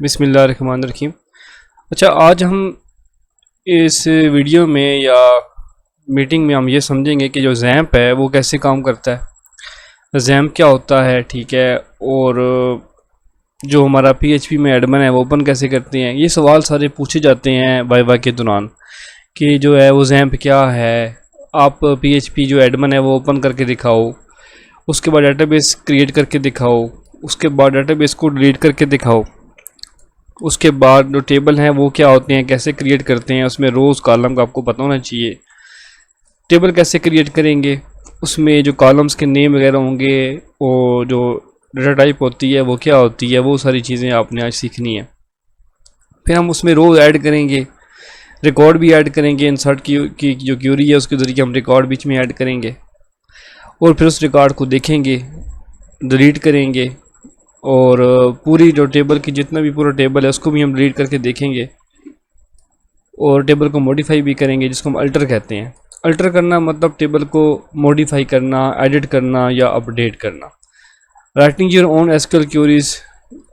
बिस्मिल्लाहिर्रहमानिर्रहीम। अच्छा, आज हम इस वीडियो में या मीटिंग में हम ये समझेंगे कि जो जैम्प है वो कैसे काम करता है, जैम्प क्या होता है, ठीक है। और जो हमारा पीएचपी में एडमिन है वो ओपन कैसे करते हैं। ये सवाल सारे पूछे जाते हैं वाइवा के दौरान कि जो है वो जैम्प क्या है, आप पीएचपी जो एडमिन है वो ओपन करके दिखाओ, उसके बाद डेटाबेस क्रिएट करके दिखाओ, उसके बाद डेटाबेस को डिलीट करके दिखाओ, उसके बाद जो टेबल हैं वो क्या होते हैं, कैसे क्रिएट करते हैं, उसमें रोज़ कॉलम का आपको पता होना चाहिए। टेबल कैसे क्रिएट करेंगे, उसमें जो कॉलम्स के नेम वगैरह होंगे, और जो डाटा टाइप होती है वो क्या होती है, वो सारी चीज़ें आपने आज सीखनी है। फिर हम उसमें रोज़ ऐड करेंगे, रिकॉर्ड भी ऐड करेंगे, इंसर्ट की जो क्यूरी है उसके ज़रिए हम रिकॉर्ड बीच में ऐड करेंगे, और फिर उस रिकॉर्ड को देखेंगे, डिलीट करेंगे, और पूरी जो टेबल की जितना भी पूरा टेबल है उसको भी हम डिलीट करके देखेंगे, और टेबल को मॉडिफाई भी करेंगे, जिसको हम अल्टर कहते हैं। अल्टर करना मतलब टेबल को मॉडिफाई करना, एडिट करना या अपडेट करना। Writing your own SQL queries,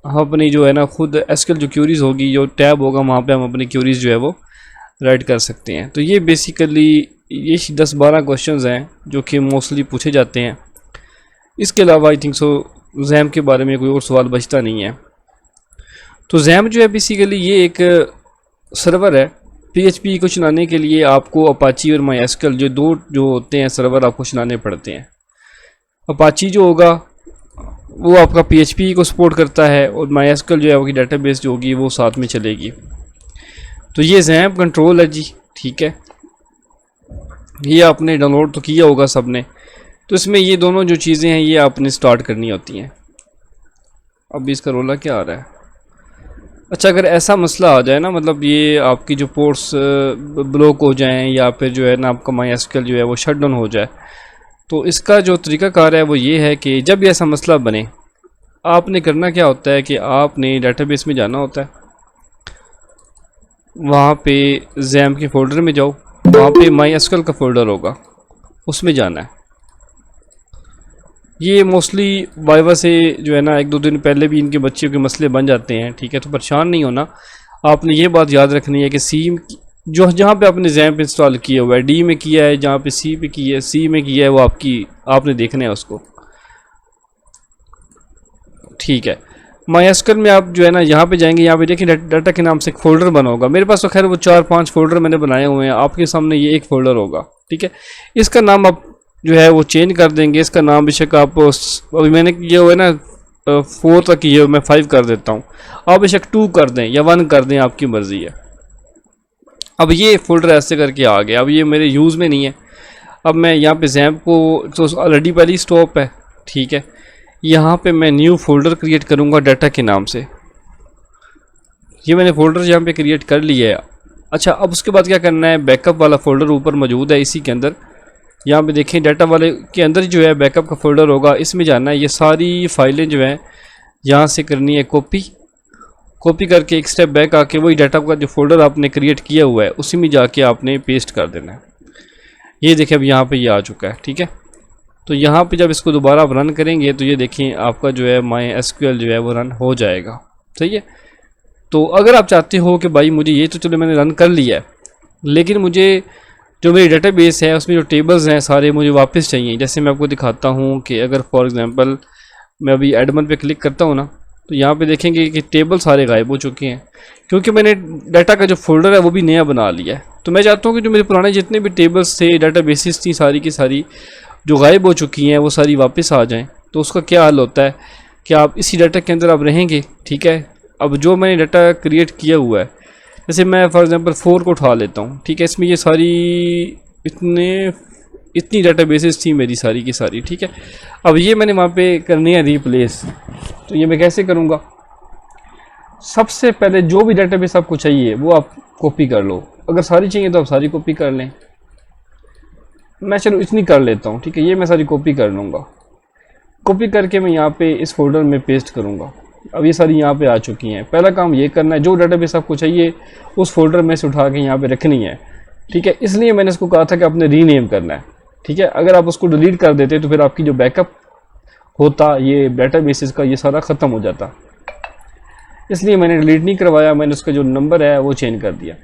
हम अपनी जो है ना खुद एसक्यूएल जो क्यूरीज होगी, जो टैब होगा वहाँ पे हम अपनी क्यूरीज जो है वो राइट कर सकते हैं। तो ये बेसिकली ये 10-12 क्वेश्चंस हैं जो कि मोस्टली पूछे जाते हैं। इसके अलावा आई थिंक सो जैम्प के बारे में कोई और सवाल बचता नहीं है। तो जैम्प जो है बेसिकली ये एक सर्वर है। पीएचपी को चलाने के लिए आपको अपाची और माईएसक्यूएल जो दो जो होते हैं सर्वर आपको चलाने पड़ते हैं। अपाची जो होगा वो आपका पीएचपी को सपोर्ट करता है, और माईएसक्यूएल जो है वो डेटाबेस जो होगी वो साथ में चलेगी। तो ये जैम्प कंट्रोल है जी, ठीक है। ये आपने डाउनलोड तो किया होगा सबने। तो इसमें ये दोनों जो चीज़ें हैं ये आपने स्टार्ट करनी होती हैं। अब इसका रोला क्या आ रहा है। अच्छा, अगर ऐसा मसला आ जाए ना, मतलब ये आपकी जो पोर्ट्स ब्लॉक हो जाएं या फिर जो है ना आपका माईएसक्यूएल जो है वो शट डाउन हो जाए, तो इसका जो तरीक़ाकार है वो ये है कि जब ऐसा मसला बने, आपने करना क्या होता है कि आपने डेटाबेस में जाना होता है, वहाँ पे जैम्प के फ़ोल्डर में जाओ, वहाँ पे माईएसक्यूएल का फ़ोल्डर होगा, उसमें जाना है। ये मोस्टली वाइवा से जो है ना 1-2 दिन पहले भी इनके बच्चों के मसले बन जाते हैं, ठीक है। तो परेशान नहीं होना, आपने ये बात याद रखनी है कि सी जो जहाँ पे आपने जैम्प इंस्टॉल किया हुआ है, डी में किया है, जहाँ पे सी पे किया है, सी में किया है, वो आपने देखना है उसको, ठीक है। माईएसक्यूएल में आप जो है ना यहाँ पे जाएंगे, यहाँ पे देखिए डाटा के नाम से एक फ़ोल्डर बना होगा। मेरे पास तो खैर वो 4-5 फ़ोल्डर मैंने बनाए हुए हैं, आपके सामने ये एक फ़ोल्डर होगा, ठीक है। इसका नाम आप जो है वो चेंज कर देंगे। इसका नाम बेशक आप अभी मैंने किया हुआ है ना 4 तक किया, मैं 5 कर देता हूँ, आप बेशक 2 कर दें या 1 कर दें, आपकी मर्ज़ी है। अब ये फ़ोल्डर ऐसे करके आ गया। अब ये मेरे यूज़ में नहीं है। अब मैं यहाँ पे जैम्प को तो ऑलरेडी पहली स्टॉप है, ठीक है। यहाँ पे मैं न्यू फ़ोल्डर क्रिएट करूँगा डाटा के नाम से। ये मैंने फ़ोल्डर यहाँ पे क्रिएट कर लिया है। अच्छा, अब उसके बाद क्या करना है, बैकअप वाला फ़ोल्डर ऊपर मौजूद है, इसी के अंदर यहाँ पे देखें डाटा वाले के अंदर जो है बैकअप का फ़ोल्डर होगा, इसमें जाना है। ये सारी फाइलें जो हैं यहाँ से करनी है कॉपी करके एक स्टेप बैक आके वही डाटा का जो फ़ोल्डर आपने क्रिएट किया हुआ है उसी में जाके आपने पेस्ट कर देना है। ये देखें अब यहाँ पे ये आ चुका है, ठीक है। तो यहाँ पे जब इसको दोबारा आप रन करेंगे तो ये देखें आपका जो है माईएसक्यूएल जो है वो रन हो जाएगा, सही है। तो अगर आप चाहते हो कि भाई मुझे ये तो चलो मैंने रन कर लिया है, लेकिन मुझे जो मेरी डेटाबेस है उसमें जो टेबल्स हैं सारे मुझे वापस चाहिए। जैसे मैं आपको दिखाता हूँ कि अगर फॉर एग्जांपल मैं अभी एडमिन पे क्लिक करता हूँ ना, तो यहाँ पे देखेंगे कि टेबल सारे गायब हो चुके हैं, क्योंकि मैंने डाटा का जो फ़ोल्डर है वो भी नया बना लिया है। तो मैं चाहता हूँ कि जो मेरे पुराने जितने भी टेबल्स थे, डेटाबेसेस थी, सारी की सारी जो गायब हो चुकी हैं वो सारी वापस आ जाएँ। तो उसका क्या हल होता है कि आप इसी डाटा के अंदर आप रहेंगे, ठीक है। अब जो मैंने डाटा क्रिएट किया हुआ है, जैसे मैं फॉर एग्जांपल 4 को उठा लेता हूँ, ठीक है। इसमें ये सारी इतनी डेटाबेसेस थी मेरी सारी की सारी, ठीक है। अब ये मैंने वहाँ पे करनी है रिप्लेस। तो ये मैं कैसे करूँगा, सबसे पहले जो भी डेटाबेस आपको चाहिए वो आप कॉपी कर लो। अगर सारी चाहिए तो आप सारी कॉपी कर लें। मैं चलो इतनी कर लेता हूँ, ठीक है। ये मैं सारी कॉपी कर लूँगा। कॉपी करके मैं यहाँ पे इस फोल्डर में पेस्ट करूँगा। अब ये सारी यहाँ पे आ चुकी हैं। पहला काम ये करना है, जो डेटाबेस आपको चाहिए उस फोल्डर में से उठा के यहाँ पे रखनी है, ठीक है। इसलिए मैंने इसको कहा था कि आपने रीनेम करना है, ठीक है। अगर आप उसको डिलीट कर देते तो फिर आपकी जो बैकअप होता ये डेटाबेसेस का ये सारा ख़त्म हो जाता। इसलिए मैंने डिलीट नहीं करवाया, मैंने उसका जो नंबर है वो चेंज कर दिया।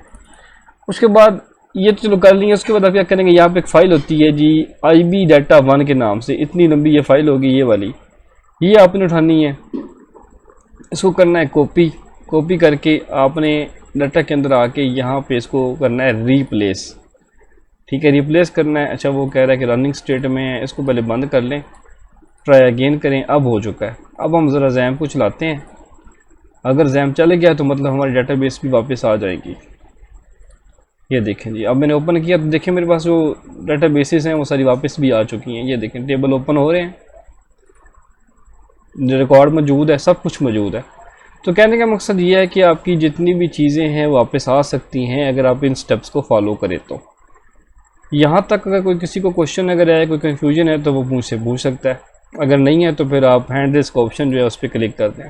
उसके बाद ये तो चलो कर लेंगे। उसके बाद आप क्या करेंगे, यहाँ पे एक फ़ाइल होती है जी IB डाटा 1 के नाम से, इतनी लंबी ये फ़ाइल होगी ये वाली, ये आपने उठानी है। इसको करना है कॉपी करके आपने डाटा के अंदर आके यहाँ पे इसको करना है रिप्लेस। ठीक है, रिप्लेस करना है। अच्छा वो कह रहा है कि रनिंग स्टेट में है, इसको पहले बंद कर लें, ट्राई अगेन करें। अब हो चुका है। अब हम ज़रा जैम को चलाते हैं। अगर जैम चले गया तो मतलब हमारी डाटाबेस भी वापस आ जाएगी। ये देखें जी, अब मैंने ओपन किया तो देखें मेरे पास जो डाटाबेसेस हैं वो सारी वापस भी आ चुकी हैं। ये देखें टेबल ओपन हो रहे हैं, जो रिकॉर्ड मौजूद है, सब कुछ मौजूद है। तो कहने का मकसद ये है कि आपकी जितनी भी चीज़ें हैं वापस आ सकती हैं अगर आप इन स्टेप्स को फॉलो करें। तो यहाँ तक अगर कोई किसी को क्वेश्चन अगर है, कोई कन्फ्यूजन है तो वो मुझसे पूछ सकता है। अगर नहीं है तो फिर आप हैंड रेज़ का ऑप्शन जो है उस पर क्लिक कर दें।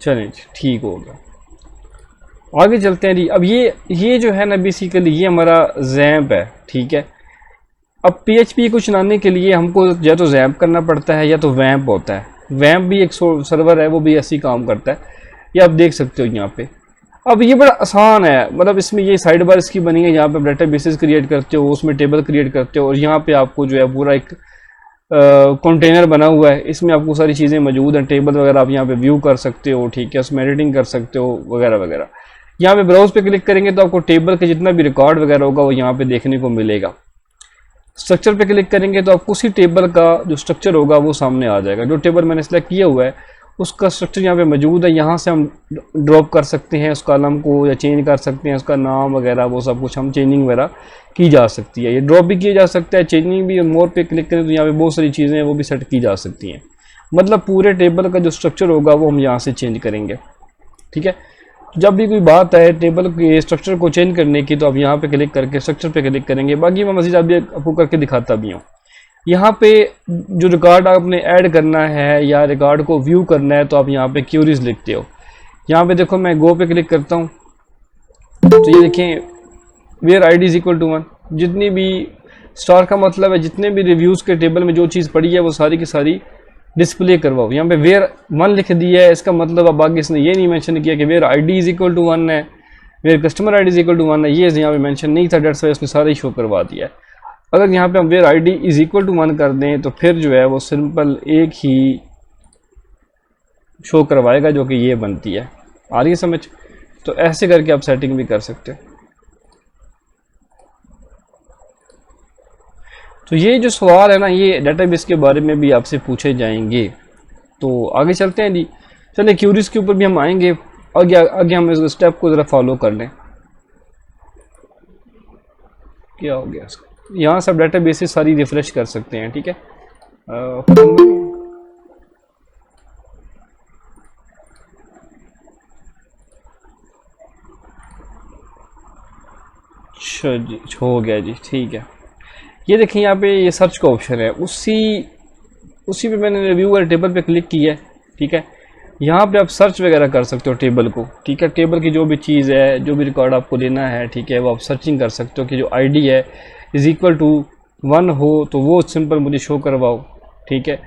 चलें जी, ठीक हो गया। आगे चलते हैं जी। अब ये जो है ना बेसिकली ये हमारा जैम्प है। ठीक है, अब PHP को चलाने के लिए हमको या तो जैम्प करना पड़ता है या तो वैम्प होता है। वैम्प भी एक सर्वर है, वो भी ऐसे ही काम करता है। ये आप देख सकते हो यहाँ पे। अब ये बड़ा आसान है, मतलब इसमें ये साइड बार इसकी बनी है, यहाँ पे आप डाटा बेसिस क्रिएट करते हो, उसमें टेबल क्रिएट करते हो, और यहाँ पे आपको जो है पूरा एक कंटेनर बना हुआ है, इसमें आपको सारी चीज़ें मौजूद हैं। टेबल वगैरह आप यहाँ पे व्यू कर सकते हो। ठीक है, उसमें एडिटिंग कर सकते हो वगैरह वगैरह। यहाँ पे ब्राउज पे क्लिक करेंगे तो आपको टेबल का जितना भी रिकॉर्ड वगैरह होगा वो यहाँ पे देखने को मिलेगा। स्ट्रक्चर पे क्लिक करेंगे तो आपको उसी टेबल का जो स्ट्रक्चर होगा वो सामने आ जाएगा। जो टेबल मैंने सेलेक्ट किया हुआ है उसका स्ट्रक्चर यहाँ पे मौजूद है। यहाँ से हम ड्रॉप कर सकते हैं उस कॉलम को, या चेंज कर सकते हैं उसका नाम वगैरह, वो सब कुछ हम चेंजिंग वगैरह की जा सकती है। ये ड्रॉप भी किया जा सकता है, चेंजिंग भी। मोर पे क्लिक करें तो यहाँ पे बहुत सारी चीज़ें हैं वो भी सेट की जा सकती हैं। मतलब पूरे टेबल का जो स्ट्रक्चर होगा वो हम यहाँ से चेंज करेंगे। ठीक है, जब भी कोई बात है टेबल के स्ट्रक्चर को चेंज करने की तो आप यहाँ पे क्लिक करके स्ट्रक्चर पे क्लिक करेंगे। बाकी मैं मज़ीद अभी आपको करके दिखाता भी हूँ। यहाँ पे जो रिकॉर्ड आपने ऐड करना है या रिकॉर्ड को व्यू करना है तो आप यहाँ पे क्यूरीज लिखते हो। यहाँ पे देखो मैं गो पे क्लिक करता हूँ तो ये देखें where ID is equal to 1। जितनी भी स्टार का मतलब है जितने भी रिव्यूज़ के टेबल में जो चीज़ पड़ी है वो सारी की सारी डिस्प्ले करवाओ। यहाँ पे वेयर 1 लिख दिया है, इसका मतलब अब आगे इसने ये नहीं मेंशन किया कि where ID is equal to 1 है, where customer ID is equal to 1 है। ये यहाँ पे मेंशन नहीं था, डेट्स वाई उसने सारा ही शो करवा दिया है। अगर यहाँ पे हम where ID is equal to 1 कर दें तो फिर जो है वो सिंपल एक ही शो करवाएगा जो कि ये बनती है। आ रही है समझ? तो ऐसे करके आप सेटिंग भी कर सकते हो। तो ये जो सवाल है ना ये डेटाबेस के बारे में भी आपसे पूछे जाएंगे। तो आगे चलते हैं जी। चलिए क्यूरीज के ऊपर भी हम आएंगे, आगे हम इस स्टेप को ज़रा फॉलो कर लें। क्या हो गया इसका? यहाँ सब डेटाबेसेस सारी रिफ्रेश कर सकते हैं। ठीक है, अच्छा जी हो गया जी। ठीक है, ये देखिए यहाँ पे ये सर्च का ऑप्शन है, उसी पे मैंने रिव्यू वाले टेबल पे क्लिक किया है। ठीक है, यहाँ पे आप सर्च वगैरह कर सकते हो टेबल को। ठीक है, टेबल की जो भी चीज़ है, जो भी रिकॉर्ड आपको लेना है, ठीक है, वो आप सर्चिंग कर सकते हो कि जो ID है इज़ इक्वल टू 1 हो तो वो सिंपल मुझे शो करवाओ। ठीक है,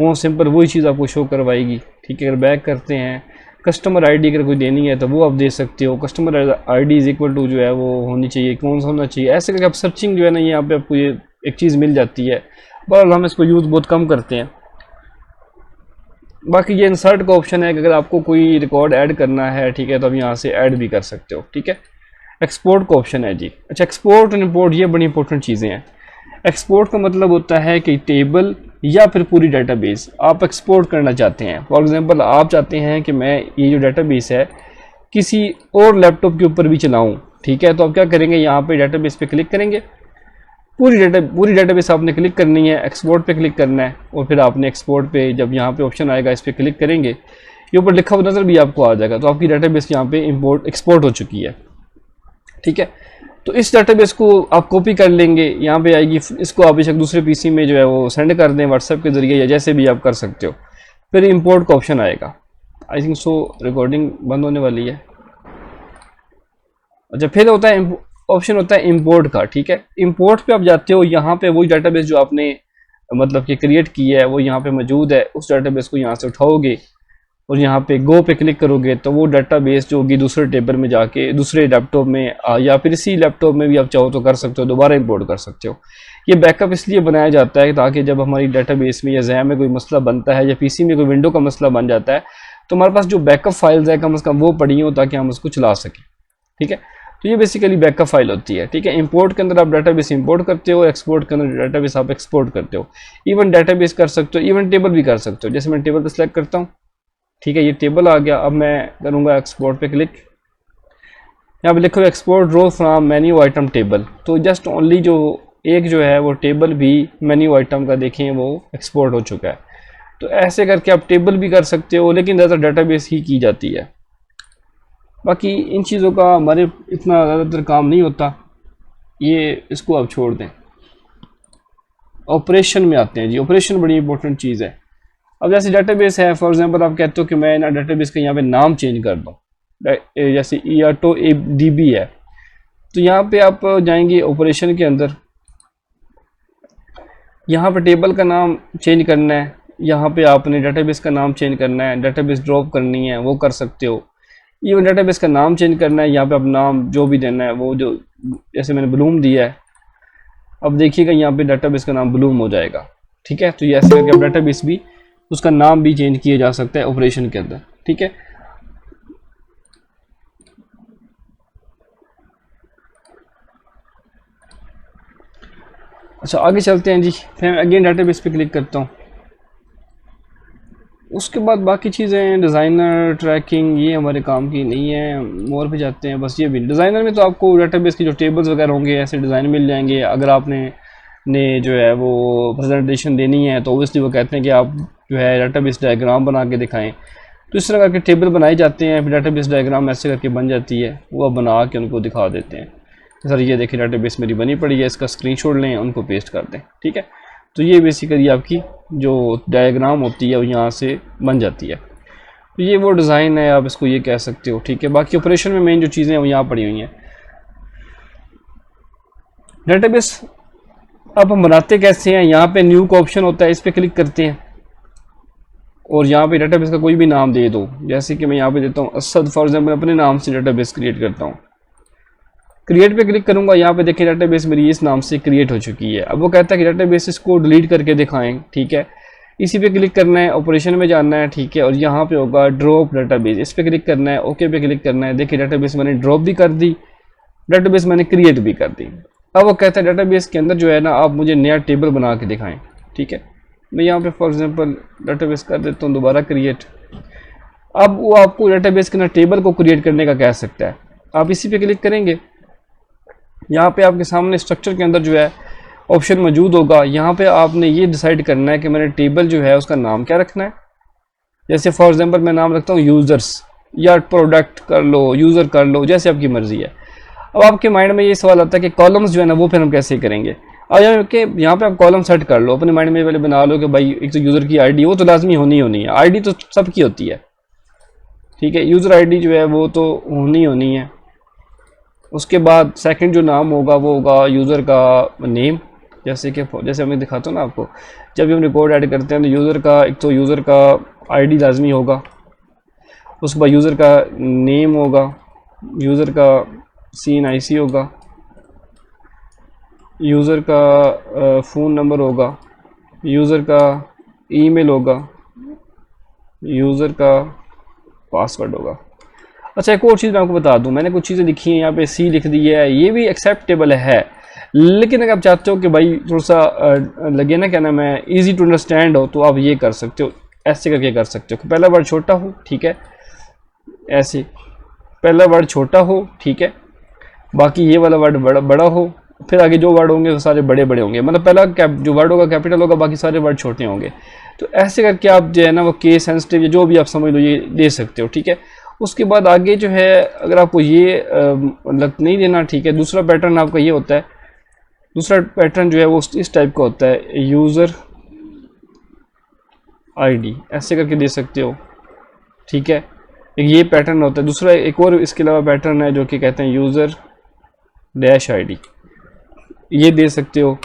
वो सिंपल वही चीज़ आपको शो करवाएगी। ठीक है, अगर बैक करते हैं कस्टमर ID अगर कोई देनी है तो वो आप दे सकते हो। Customer ID is equal to जो है वो होनी चाहिए, कौन सा होना चाहिए, ऐसे करके आप सर्चिंग जो है ना यहाँ पे आपको ये एक चीज़ मिल जाती है। बहरहाल हम इसको यूज़ बहुत कम करते हैं। बाकी ये इंसर्ट का ऑप्शन है कि अगर आपको कोई रिकॉर्ड ऐड करना है, ठीक है, तो आप यहाँ से ऐड भी कर सकते हो। ठीक है, एक्सपोर्ट का ऑप्शन है जी। अच्छा, एक्सपोर्ट और इंपोर्ट ये बड़ी इंपॉर्टेंट चीज़ें हैं। एक्सपोर्ट का मतलब होता है कि टेबल या फिर पूरी डेटाबेस आप एक्सपोर्ट करना चाहते हैं। फॉर एग्जांपल आप चाहते हैं कि मैं ये जो डेटाबेस है किसी और लैपटॉप के ऊपर भी चलाऊं। ठीक है, तो आप क्या करेंगे, यहाँ पे डेटाबेस पे क्लिक करेंगे, पूरी डेटाबेस आपने क्लिक करनी है, एक्सपोर्ट पे क्लिक करना है, और फिर आपने एक्सपोर्ट पे जब यहाँ पे ऑप्शन आएगा इस पर क्लिक करेंगे, ये ऊपर लिखा हुआ नज़र भी आपको आ जाएगा। तो आपकी डेटाबेस यहाँ पे एक्सपोर्ट हो चुकी है। ठीक है, तो इस डेटाबेस को आप कॉपी कर लेंगे, यहाँ पे आएगी, इसको आप एक दूसरे पीसी में जो है वो सेंड कर दें व्हाट्सएप के जरिए या जैसे भी आप कर सकते हो। फिर इंपोर्ट का ऑप्शन आएगा। आई थिंक सो रिकॉर्डिंग बंद होने वाली है। अच्छा, फिर होता है ऑप्शन होता है इंपोर्ट का। ठीक है, इंपोर्ट पे आप जाते हो, यहाँ पे वही डेटाबेस जो आपने मतलब कि क्रिएट की है वो यहाँ पे मौजूद है, उस डाटाबेस को यहाँ से उठाओगे और यहाँ पे गो पे क्लिक करोगे तो वो डाटाबेस जो होगी दूसरे टेबल में जाके दूसरे लैपटॉप में या फिर इसी लैपटॉप में भी आप चाहो तो कर सकते हो, दोबारा इंपोर्ट कर सकते हो। ये बैकअप इसलिए बनाया जाता है ताकि जब हमारी डाटाबेस में या जैम में कोई मसला बनता है या पीसी में कोई विंडो का मसला बन जाता है तो हमारे पास जो बैकअप फाइल्स है कम से कम वो पड़ी हो ताकि हम उसको चला सकें। ठीक है, तो ये बेसिकली बैकअप फाइल होती है। ठीक है, इंपोर्ट के अंदर आप डाटाबेस इंपोर्ट करते हो, एक्सपोर्ट के अंदर डाटाबेस आप एक्सपोर्ट करते हो। इवन डाटाबेस कर सकते हो, इवन टेबल भी कर सकते हो। जैसे मैं टेबल पर सेलेक्ट करता हूँ, ठीक है, ये टेबल आ गया। अब मैं करूँगा एक्सपोर्ट पे क्लिक, यहाँ पे लिखो export row from menu item table. तो जस्ट ओनली जो एक जो है वो टेबल भी मेन्यू आइटम का देखें वो एक्सपोर्ट हो चुका है। तो ऐसे करके आप टेबल भी कर सकते हो, लेकिन ज़्यादातर डाटाबेस ही की जाती है। बाकी इन चीज़ों का हमारे इतना ज़्यादातर काम नहीं होता, ये इसको आप छोड़ दें। ऑपरेशन में आते हैं जी। ऑपरेशन बड़ी इंपॉर्टेंट चीज़ है। अब जैसे डाटाबेस है, फॉर एग्जांपल आप कहते हो कि मैं ना डाटाबेस का यहाँ पे नाम चेंज कर दूँ, जैसे ERTODB है, तो यहाँ पे आप जाएंगे ऑपरेशन के अंदर, यहाँ पे टेबल का नाम चेंज करना है, यहाँ पे आपने डाटाबेस का नाम चेंज करना है, डाटाबेस ड्रॉप करनी है, वो कर सकते हो। इवन डाटाबेस का नाम चेंज करना है, यहाँ पे आप नाम जो भी देना है वो जो जैसे मैंने ब्लूम दिया है, अब देखिएगा यहाँ पे डाटाबेस का नाम ब्लूम हो जाएगा। ठीक है, तो ये ऐसे करके आप डाटाबेस भी उसका नाम भी चेंज किया जा सकता है ऑपरेशन के अंदर। ठीक है, अच्छा आगे चलते हैं जी। फिर अगेन डाटाबेस पे क्लिक करता हूँ। उसके बाद बाकी चीज़ें डिज़ाइनर ट्रैकिंग ये हमारे काम की नहीं है, मोर पे जाते हैं। बस ये भी डिज़ाइनर में तो आपको डाटाबेस की जो टेबल्स वगैरह होंगे ऐसे डिज़ाइन मिल जाएंगे। अगर आपने जो है वो प्रेजेंटेशन देनी है तो ओबियसली वो कहते हैं कि आप जो है डाटाबेस डायग्राम बना के दिखाएं। तो इस तरह करके टेबल बनाए जाते हैं, फिर डाटाबेस डायग्राम ऐसे करके बन जाती है, वो बना के उनको दिखा देते हैं। सर ये देखिए डाटाबेस मेरी बनी पड़ी है, इसका स्क्रीनशॉट लें, उनको पेस्ट कर दें। ठीक है, तो ये बेसिकली आपकी जो डायग्राम होती है वो यहाँ से बन जाती है। तो ये वो डिज़ाइन है, आप इसको ये कह सकते हो। ठीक है, बाकी ऑपरेशन में मेन जो चीज़ें हैं वो यहाँ पड़ी हुई हैं। डाटाबेस अब हम बनाते कैसे हैं, यहाँ पे न्यू का ऑप्शन होता है, इस पर क्लिक करते हैं और यहाँ पे डाटाबेस का कोई भी नाम दे दो। जैसे कि मैं यहाँ पे देता हूँ असद, फॉर एग्जाम्पल अपने नाम से डाटाबेस क्रिएट करता हूँ। क्रिएट पे क्लिक करूंगा, यहाँ पे देखिए डाटाबेस मेरी इस नाम से क्रिएट हो चुकी है। अब वो कहता है कि डाटाबेस इसको डिलीट करके दिखाएं। ठीक है, इसी पे क्लिक करना है, ऑपरेशन में जाना है। ठीक है, और यहाँ पे होगा ड्रॉप डाटाबेस, इस पे क्लिक करना है, ओके पे क्लिक करना है। देखिए डाटाबेस मैंने ड्रॉप भी कर दी, डाटाबेस मैंने क्रिएट भी कर दी। अब वो कहता है डाटाबेस के अंदर जो है ना आप मुझे नया टेबल बना के दिखाएं। ठीक है, मैं यहाँ पे फॉर एग्जांपल डाटाबेस कर देता हूँ दोबारा क्रिएट। अब वो आपको डाटाबेस के अंदर टेबल को क्रिएट करने का कह सकता है। आप इसी पे क्लिक करेंगे, यहाँ पे आपके सामने स्ट्रक्चर के अंदर जो है ऑप्शन मौजूद होगा। यहाँ पे आपने ये डिसाइड करना है कि मैंने टेबल जो है उसका नाम क्या रखना है। जैसे फॉर एग्जांपल मैं नाम रखता हूँ यूज़र्स, या प्रोडक्ट कर लो, यूज़र कर लो, जैसे आपकी मर्जी है। अब आपके माइंड में ये सवाल आता है कि कॉलम्स जो है ना वो फिर हम कैसे करेंगे। और यहाँ पे आप कॉलम सेट कर लो, अपने माइंड में पहले बना लो कि भाई एक तो यूज़र की आईडी वो तो लाजमी होनी है, आईडी तो सबकी होती है। ठीक है, यूज़र आईडी जो है वो तो होनी है। उसके बाद सेकंड जो नाम होगा वो होगा यूज़र का नेम। जैसे मैं दिखाता हूँ ना आपको, जब भी हम रिकॉर्ड ऐड करते हैं तो यूज़र का एक तो यूज़र का आईडी लाजमी होगा, उसके बाद यूज़र का नेम होगा, यूज़र का CNIC होगा, यूज़र का फ़ोन नंबर होगा, यूज़र का ईमेल होगा, यूज़र का पासवर्ड होगा। अच्छा एक और चीज़ मैं आपको बता दूं, मैंने कुछ चीज़ें लिखी हैं यहाँ पे, C लिख दी है, ये भी एक्सेप्टेबल है। लेकिन अगर आप चाहते हो कि भाई थोड़ा सा लगे ना क्या नाम है ईजी टू अंडरस्टैंड हो, तो आप ये कर सकते हो, ऐसे करके कर सकते हो। पहला वर्ड छोटा हो, ठीक है, ऐसे पहला वर्ड छोटा हो, ठीक है, बाकी ये वाला वर्ड बड़ा हो, फिर आगे जो वर्ड होंगे वो सारे बड़े बड़े होंगे। मतलब पहला जो वर्ड होगा कैपिटल होगा, बाकी सारे वर्ड छोटे होंगे। तो ऐसे करके आप जो है ना वो केस सेंसिटिव या जो भी आप समझ लो ये दे सकते हो। ठीक है, उसके बाद आगे जो है अगर आपको ये मतलब नहीं देना, ठीक है, दूसरा पैटर्न आपका ये होता है। दूसरा पैटर्न जो है वो इस टाइप का होता है, यूज़र आईडी ऐसे करके दे सकते हो। ठीक है, ये पैटर्न होता है। दूसरा एक और इसके अलावा पैटर्न है जो कि कहते हैं यूज़र डैश आईडी, ये दे सकते हो।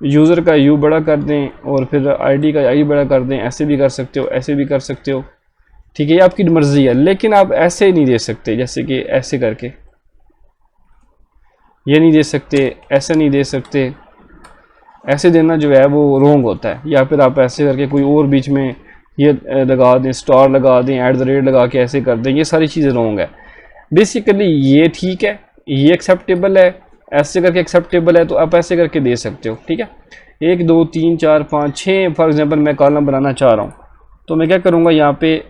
यूज़र का यू बड़ा कर दें और फिर आईडी का आई बड़ा कर दें, ऐसे भी कर सकते हो, ऐसे भी कर सकते हो, ठीक है, ये आपकी मर्ज़ी है। लेकिन आप ऐसे नहीं दे सकते, जैसे कि ऐसे करके ये नहीं दे सकते, ऐसे नहीं दे सकते, ऐसे देना जो है वो रोंग होता है। या फिर आप ऐसे करके कोई और बीच में ये लगा दें, स्टार लगा दें, एट द रेट लगा के ऐसे कर दें, ये सारी चीज़ें रोंग है। बेसिकली ये ठीक है, ये एक्सेप्टेबल है, ऐसे करके एक्सेप्टेबल है, तो आप ऐसे करके दे सकते हो, ठीक है। 1 2 3 4 5 6 फॉर एग्जांपल मैं कॉलम बनाना चाह रहा हूँ, तो मैं क्या करूँगा, यहाँ पे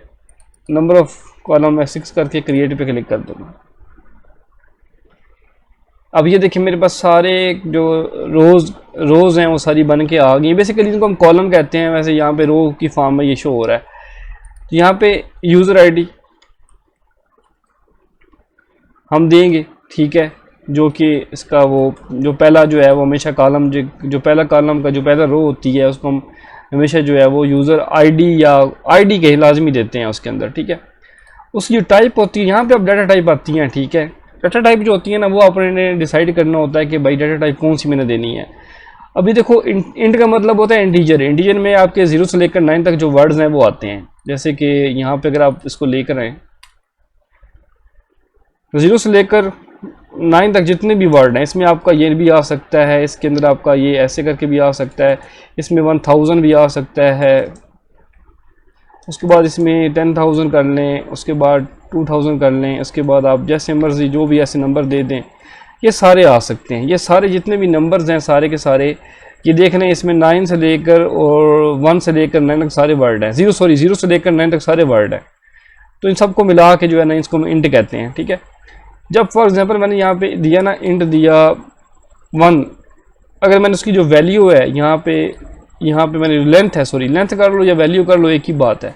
नंबर ऑफ़ कॉलम में 6 करके क्रिएट पे क्लिक कर दूँगा। अब ये देखिए मेरे पास सारे जो रोज़ हैं वो सारी बन के आ गई। बेसिकली इनको हम कॉलम कहते हैं, वैसे यहाँ पे रो की फॉर्म में ये शो हो रहा है। तो यहाँ पे यूज़र आईडी हम देंगे, ठीक है, जो कि इसका वो जो पहला जो है वो हमेशा कॉलम जो पहला कॉलम का जो पहला रो होती है उसको हम हमेशा जो है वो यूज़र आईडी या आईडी के लाजमी देते हैं उसके अंदर, ठीक है। उसकी जो टाइप होती है, यहाँ पे अब डाटा टाइप आती हैं, ठीक है। डाटा टाइप जो होती है ना वो आपने डिसाइड करना होता है कि भाई डाटा टाइप कौन सी मैंने देनी है। अभी देखो इंट का मतलब होता है इंटीजर। इंटीजर में आपके 0 से लेकर 9 तक जो वर्ड्स हैं वो आते हैं। जैसे कि यहाँ पे अगर आप इसको लेकर आए, 0 से लेकर 9 तक जितने भी वर्ड हैं इसमें आपका ये भी आ सकता है, इसके अंदर आपका ये ऐसे करके भी आ सकता है, इसमें 1000 भी आ सकता है, उसके बाद इसमें 10,000 कर लें, उसके बाद 2000 कर लें, उसके बाद आप जैसे मर्ज़ी जो भी ऐसे नंबर दे दें, ये सारे आ सकते हैं। ये सारे जितने भी नंबर्स हैं सारे के सारे ये देख लें, इसमें 9 से लेकर और 1 से लेकर 9 तक सारे वर्ड हैं, 0 से लेकर 9 तक सारे वर्ड हैं। तो इन सबको मिला के जो है ना इसको हम इंट कहते हैं, ठीक है। जब फॉर एग्जांपल मैंने यहाँ पे दिया ना इंट दिया 1, अगर मैंने उसकी जो वैल्यू है यहाँ पे मैंने लेंथ है, सॉरी लेंथ कर लो या वैल्यू कर लो एक ही बात है।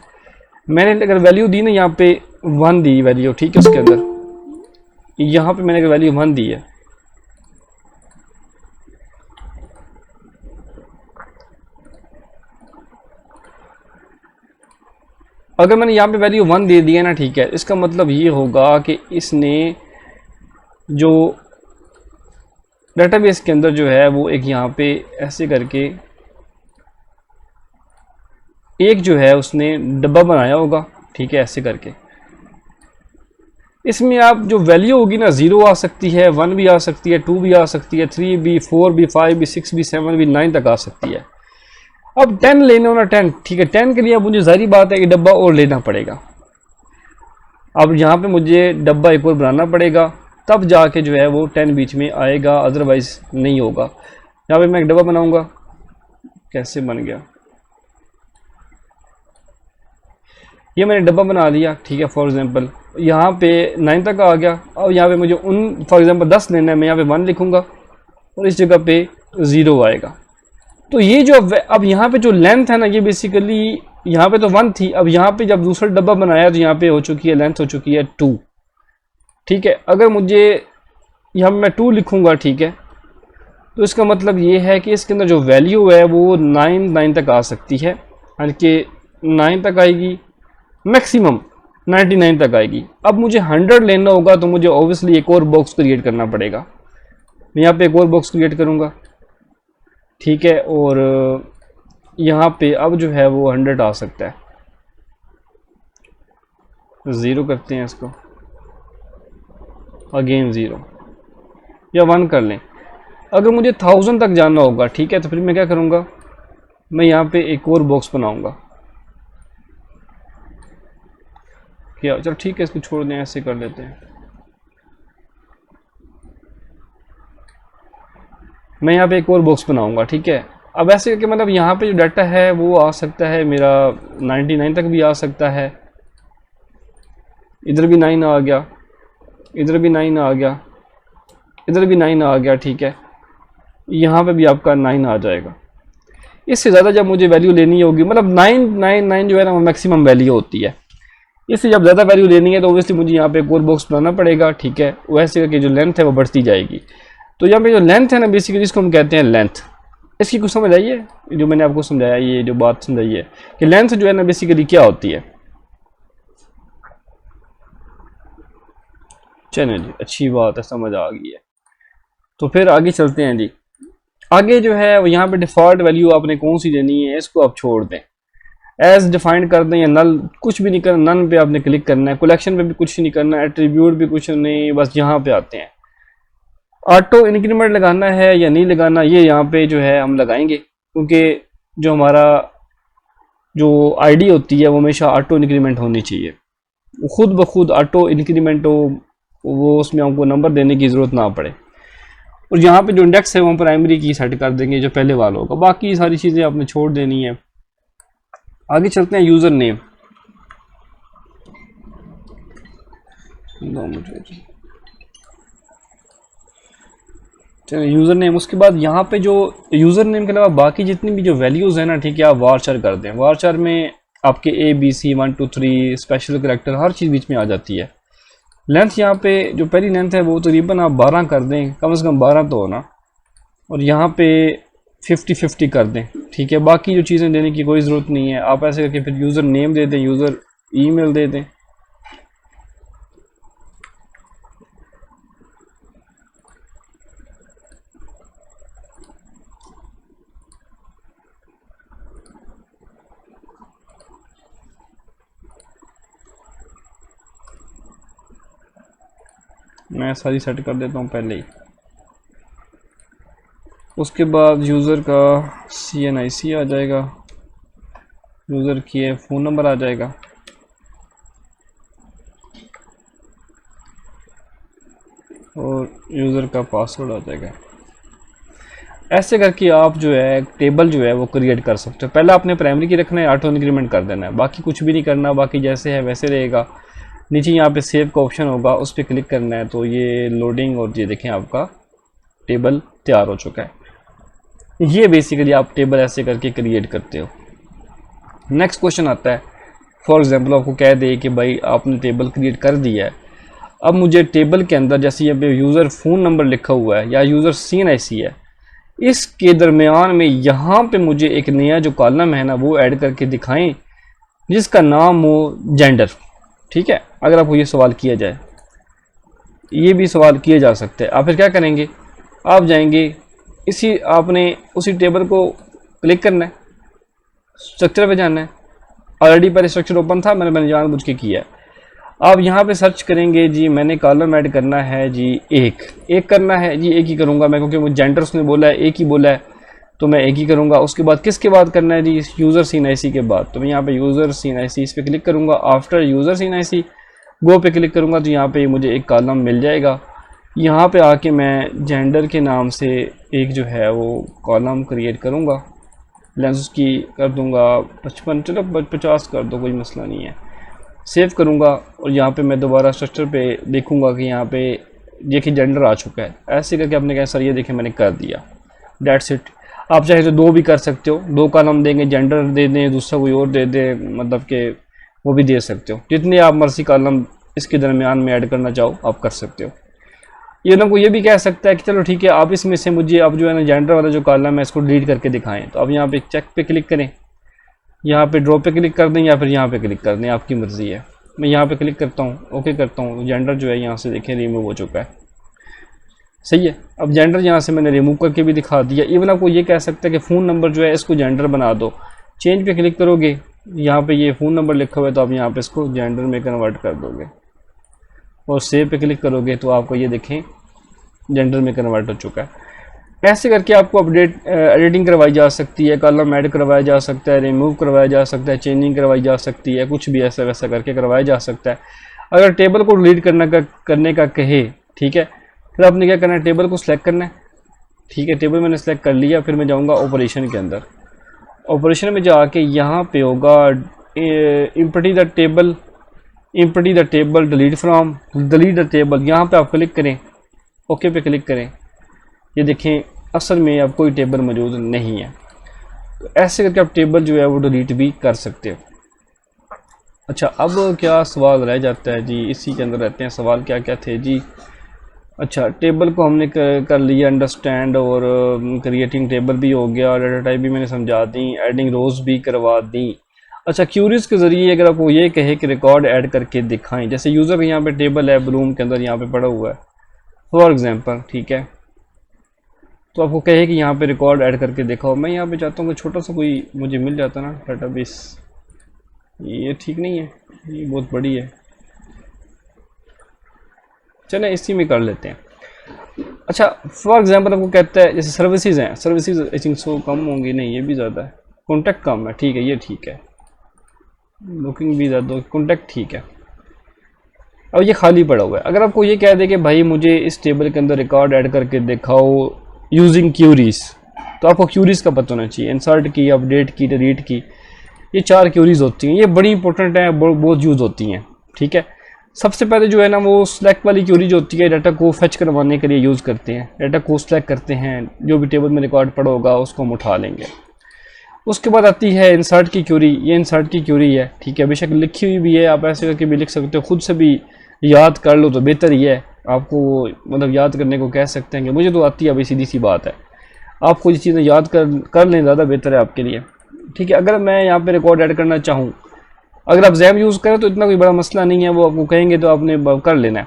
मैंने अगर वैल्यू दी ना यहाँ पे 1 दी वैल्यू, ठीक है, उसके अंदर यहाँ पे मैंने अगर वैल्यू 1 दी है, अगर मैंने यहाँ पे वैल्यू 1 दे दिया ना, ठीक है, इसका मतलब ये होगा कि इसने जो डेटाबेस के अंदर जो है वो एक यहाँ पे ऐसे करके एक जो है उसने डब्बा बनाया होगा, ठीक है, ऐसे करके। इसमें आप जो वैल्यू होगी ना 0 आ सकती है, 1 भी आ सकती है, 2 भी आ सकती है, 3 भी, 4 भी, 5 भी, 6 भी, 7 भी, 9 तक आ सकती है। अब 10 लेना हो ना 10, ठीक है, 10 के लिए अब मुझे जाहिर बात है कि डब्बा और लेना पड़ेगा। अब यहाँ पे मुझे डब्बा एक और बनाना पड़ेगा, तब जाके जो है वो 10 बीच में आएगा, अदरवाइज नहीं होगा। यहाँ पे मैं एक डब्बा बनाऊंगा, कैसे बन गया, ये मैंने डब्बा बना दिया, ठीक है। फॉर एग्जांपल यहाँ पे 9 तक आ गया। अब यहाँ पे मुझे फॉर एग्जांपल 10 लेना है, मैं यहाँ पे 1 लिखूंगा और इस जगह पे 0 आएगा। तो ये जो अब यहाँ पे जो लेंथ है ना, ये बेसिकली यहाँ पे तो 1 थी, अब यहाँ पे जब दूसरा डब्बा बनाया तो यहाँ पे हो चुकी है, लेंथ हो चुकी है 2, ठीक है। अगर मुझे यहाँ मैं 2 लिखूंगा, ठीक है, तो इसका मतलब ये है कि इसके अंदर जो वैल्यू है वो 9 तक आ सकती है, यानी कि 9 तक आएगी, मैक्सिमम 99 तक आएगी। अब मुझे 100 लेना होगा तो मुझे ऑब्वियसली एक और बॉक्स क्रिएट करना पड़ेगा। मैं यहाँ पे एक और बॉक्स क्रिएट करूँगा, ठीक है, और यहाँ पे अब जो है वो 100 आ सकता है। 0 करते हैं इसको, अगेन 0 या 1 कर लें। अगर मुझे 1000 तक जाना होगा, ठीक है, तो फिर मैं क्या करूँगा, मैं यहाँ पे एक और बॉक्स बनाऊँगा। क्या, चलो ठीक है, इसको छोड़ दें, ऐसे कर लेते हैं। मैं यहाँ पे एक और बॉक्स बनाऊंगा, ठीक है। अब ऐसे करके मतलब यहाँ पे जो डाटा है वो आ सकता है मेरा 99 तक भी आ सकता है, इधर भी 9 आ गया, इधर भी 9 आ गया, इधर भी 9 आ गया, ठीक है, यहाँ पे भी आपका 9 आ जाएगा। इससे ज़्यादा जब मुझे वैल्यू लेनी होगी, मतलब 999 जो है ना वो मैक्सिमम वैल्यू होती है। इससे जब ज़्यादा वैल्यू लेनी है तो ओब्वियसली मुझे यहाँ पे एक और बॉक्स बनाना पड़ेगा, ठीक है। वैसे करके जो लेंथ है वो बढ़ती जाएगी। तो यहाँ पे जो लेंथ है ना बेसिकली इसको हम कहते हैं लेंथ। इसकी कुछ समझ आई है, जो मैंने आपको समझाया, ये जो बात समझाई है कि लेंथ जो है ना बेसिकली क्या होती है। चलिए जी, अच्छी बात है, समझ आ गई है। तो फिर आगे चलते हैं जी। आगे जो है वो यहाँ पे डिफ़ॉल्ट वैल्यू आपने कौन सी देनी है इसको आप छोड़ दें, एज डिफाइंड कर दें या नल, कुछ भी नहीं करना, नन पे आपने क्लिक करना है, कलेक्शन पे भी कुछ नहीं करना, एट्रीब्यूट भी कुछ नहीं, बस यहाँ पे आते हैं। ऑटो इंक्रीमेंट लगाना है या नहीं लगाना ये यहाँ पे जो है हम लगाएंगे, क्योंकि जो हमारा जो आईडी होती है वो हमेशा ऑटो इंक्रीमेंट होनी चाहिए, वो खुद ब खुद ऑटो इंक्रीमेंट हो, वो उसमें हमको नंबर देने की ज़रूरत ना पड़े। और यहाँ पे जो इंडेक्स है वो हम प्राइमरी की सेट कर देंगे जो पहले वाला होगा, बाकी सारी चीज़ें आपने छोड़ देनी है। आगे चलते हैं यूज़र नेम। चलिए यूज़र नेम, उसके बाद यहाँ पे जो यूज़र नेम के अलावा बाकी जितनी भी जो वैल्यूज़ है ना, ठीक है, आप वारचार कर दें। वारचार में आपके ABC 1 2 3 स्पेशल करेक्टर हर चीज़ बीच में आ जाती है। लेंथ यहाँ पे जो पहली लेंथ है वो तकरीबन आप 12 कर दें, कम से कम 12 तो होना, और यहाँ पे 50-50 कर दें, ठीक है। बाकी जो चीज़ें देने की कोई ज़रूरत नहीं है, आप ऐसे करके फिर यूज़र नेम दे दें, यूज़र ईमेल दे दें। मैं सारी सेट कर देता हूँ पहले ही। उसके बाद यूज़र का CNIC आ जाएगा, यूज़र की फ़ोन नंबर आ जाएगा, और यूज़र का पासवर्ड आ जाएगा। ऐसे करके आप जो है टेबल जो है वो क्रिएट कर सकते हो। पहले आपने प्राइमरी की रखना है, ऑटो इंक्रीमेंट कर देना है, बाकी कुछ भी नहीं करना, बाकी जैसे है वैसे रहेगा। नीचे यहाँ पे सेव का ऑप्शन होगा, उस पर क्लिक करना है, तो ये लोडिंग, और ये देखें आपका टेबल तैयार हो चुका है। ये बेसिकली आप टेबल ऐसे करके क्रिएट करते हो। नेक्स्ट क्वेश्चन आता है, फॉर एग्जांपल आपको कह दे कि भाई आपने टेबल क्रिएट कर दिया है, अब मुझे टेबल के अंदर जैसे यहाँ पे यूज़र फ़ोन नंबर लिखा हुआ है या यूज़र CNIC है, इसके दरमियान में यहाँ पे मुझे एक नया जो कॉलम है ना वो ऐड करके दिखाएं जिसका नाम हो जेंडर, ठीक है। अगर आपको ये सवाल किया जाए, ये भी सवाल किए जा सकते हैं, आप फिर क्या करेंगे, आप जाएंगे आपने उसी टेबल को क्लिक करना है, स्ट्रक्चर पे जाना है। ऑलरेडी पहले स्ट्रक्चर ओपन था, मैंने जानबूझ के किया है। आप यहाँ पे सर्च करेंगे जी, मैंने कॉलम ऐड करना है जी, एक करना है जी, एक ही करूँगा मैं, क्योंकि मुझे जेंडर उसने बोला है, एक ही बोला है, तो मैं एक ही करूँगा। उसके बाद किसके बाद करना है जी, यूज़र CNIC के बाद, तो मैं यहाँ पे यूज़र CNIC इस पर क्लिक करूँगा। आफ्टर यूज़र CNIC गो पे क्लिक करूँगा, तो यहाँ पे मुझे एक कॉलम मिल जाएगा। यहाँ पे आके मैं जेंडर के नाम से एक जो है वो कॉलम क्रिएट करूँगा, लेंथ उसकी कर दूँगा 55, चलो 50 कर दो, कोई मसला नहीं है। सेव करूँगा और यहाँ पे मैं दोबारा स्ट्रक्चर पे देखूँगा कि यहाँ पे देखिए जेंडर आ चुका है। ऐसे करके आपने कहा सर ये देखें मैंने कर दिया, डेट्स इट। आप चाहे तो 2 भी कर सकते हो, 2 कॉलम देंगे, जेंडर दे दें, दूसरा कोई और दे दें, मतलब कि वो भी दे सकते हो। जितने आप मर्जी कॉलम इसके दरमियान में ऐड करना चाहो आप कर सकते हो। ये ना कोई ये भी कह सकता है कि चलो ठीक है, आप इसमें से मुझे अब जो है ना जेंडर वाला जो कॉलम है इसको डिलीट करके दिखाएं, तो अब यहाँ पे चेक पे क्लिक करें, यहाँ पे ड्रॉप पे क्लिक कर दें या फिर यहाँ पे क्लिक कर दें, आपकी मर्ज़ी है। मैं यहाँ पे क्लिक करता हूँ, ओके करता हूँ, जेंडर जो है यहाँ से देखें रिमूव हो चुका है, सही है। अब जेंडर यहाँ से मैंने रिमूव करके भी दिखा दिया। इवन आपको ये कह सकते हैं कि फ़ोन नंबर जो है इसको जेंडर बना दो, चेंज पे क्लिक करोगे, यहाँ पे ये फ़ोन नंबर लिखा हुआ है, तो आप यहाँ पे इसको जेंडर में कन्वर्ट कर दोगे और सेव पे क्लिक करोगे तो आपको ये देखें जेंडर में कन्वर्ट हो चुका है। ऐसे करके आपको एडिटिंग करवाई जा सकती है, कॉलम ऐड करवाया जा सकता है, रिमूव करवाया जा सकता है, चेंजिंग करवाई जा सकती है, कुछ भी ऐसा वैसा करके करवाया जा सकता है। अगर टेबल को डिलीट करने का कहे, ठीक है, फिर आपने क्या करना है, टेबल को सिलेक्ट करना है, ठीक है। टेबल मैंने सेलेक्ट कर लिया, फिर मैं जाऊँगा ऑपरेशन के अंदर। ऑपरेशन में जाके यहाँ पे होगा import the table, delete from, delete the table, यहाँ पे आप क्लिक करें, ओके पे क्लिक करें। ये देखें असल में अब कोई टेबल मौजूद नहीं है। तो ऐसे करके आप टेबल जो है वो डिलीट भी कर सकते हो। अच्छा, अब क्या सवाल रह जाता है जी, इसी के अंदर रहते हैं। सवाल क्या क्या थे जी। अच्छा, टेबल को हमने कर लिया अंडरस्टैंड, और क्रिएटिंग टेबल भी हो गया, डाटा टाइप भी मैंने समझा दी, एडिंग रोज भी करवा दी। अच्छा, क्यूरीज के ज़रिए अगर आपको ये कहे कि रिकॉर्ड ऐड करके दिखाएं, जैसे यूज़र का यहाँ पे टेबल है ब्लूम के अंदर, यहाँ पे पड़ा हुआ है फॉर एग्जांपल, ठीक है। तो आपको कहे कि यहाँ पे रिकॉर्ड ऐड करके दिखाओ। मैं यहाँ पे चाहता हूँ कि छोटा सा कोई मुझे मिल जाता ना डेटाबेस। ये ठीक नहीं है, ये बहुत बड़ी है। चलें इसी में कर लेते हैं। अच्छा फॉर एग्जांपल आपको कहता है जैसे सर्विसेज हैं, सर्विसेज आई थिंक सो कम होंगी, नहीं ये भी ज़्यादा है। कॉन्टैक्ट कम है, ठीक है ये ठीक है। बुकिंग भी ज़्यादा, कॉन्टैक्ट ठीक है। अब ये खाली पड़ा हुआ है। अगर आपको ये कह दे कि भाई मुझे इस टेबल के अंदर रिकॉर्ड ऐड करके दिखाओ यूजिंग क्यूरीज, तो आपको क्यूरीज का पता होना चाहिए। इंसर्ट की, अपडेट की, डिलीट की, ये 4 क्यूरीज होती हैं। ये बड़ी इंपॉर्टेंट हैं, बहुत यूज़ होती हैं। ठीक है, सबसे पहले जो है ना वो सिलेक्ट वाली क्यूरी जो होती है, डाटा को फेच करवाने के लिए यूज़ करते हैं। डाटा को सिलेक्ट करते हैं, जो भी टेबल में रिकॉर्ड पड़ा होगा उसको हम उठा लेंगे। उसके बाद आती है इंसर्ट की क्यूरी। ये इंसर्ट की क्यूरी है, ठीक है, बेशक लिखी हुई भी है, आप ऐसे करके भी लिख सकते हो, खुद से भी याद कर लो तो बेहतर ही है। आपको मतलब याद करने को कह सकते हैं कि मुझे तो आती है, अभी सीधी सी बात है। आपको ये चीज़ें याद कर लें, ज़्यादा बेहतर है आपके लिए। ठीक है, अगर मैं यहाँ पे रिकॉर्ड ऐड करना चाहूँ, अगर आप जैम यूज़ करें तो इतना कोई बड़ा मसला नहीं है, वो आपको कहेंगे तो आपने कर लेना है।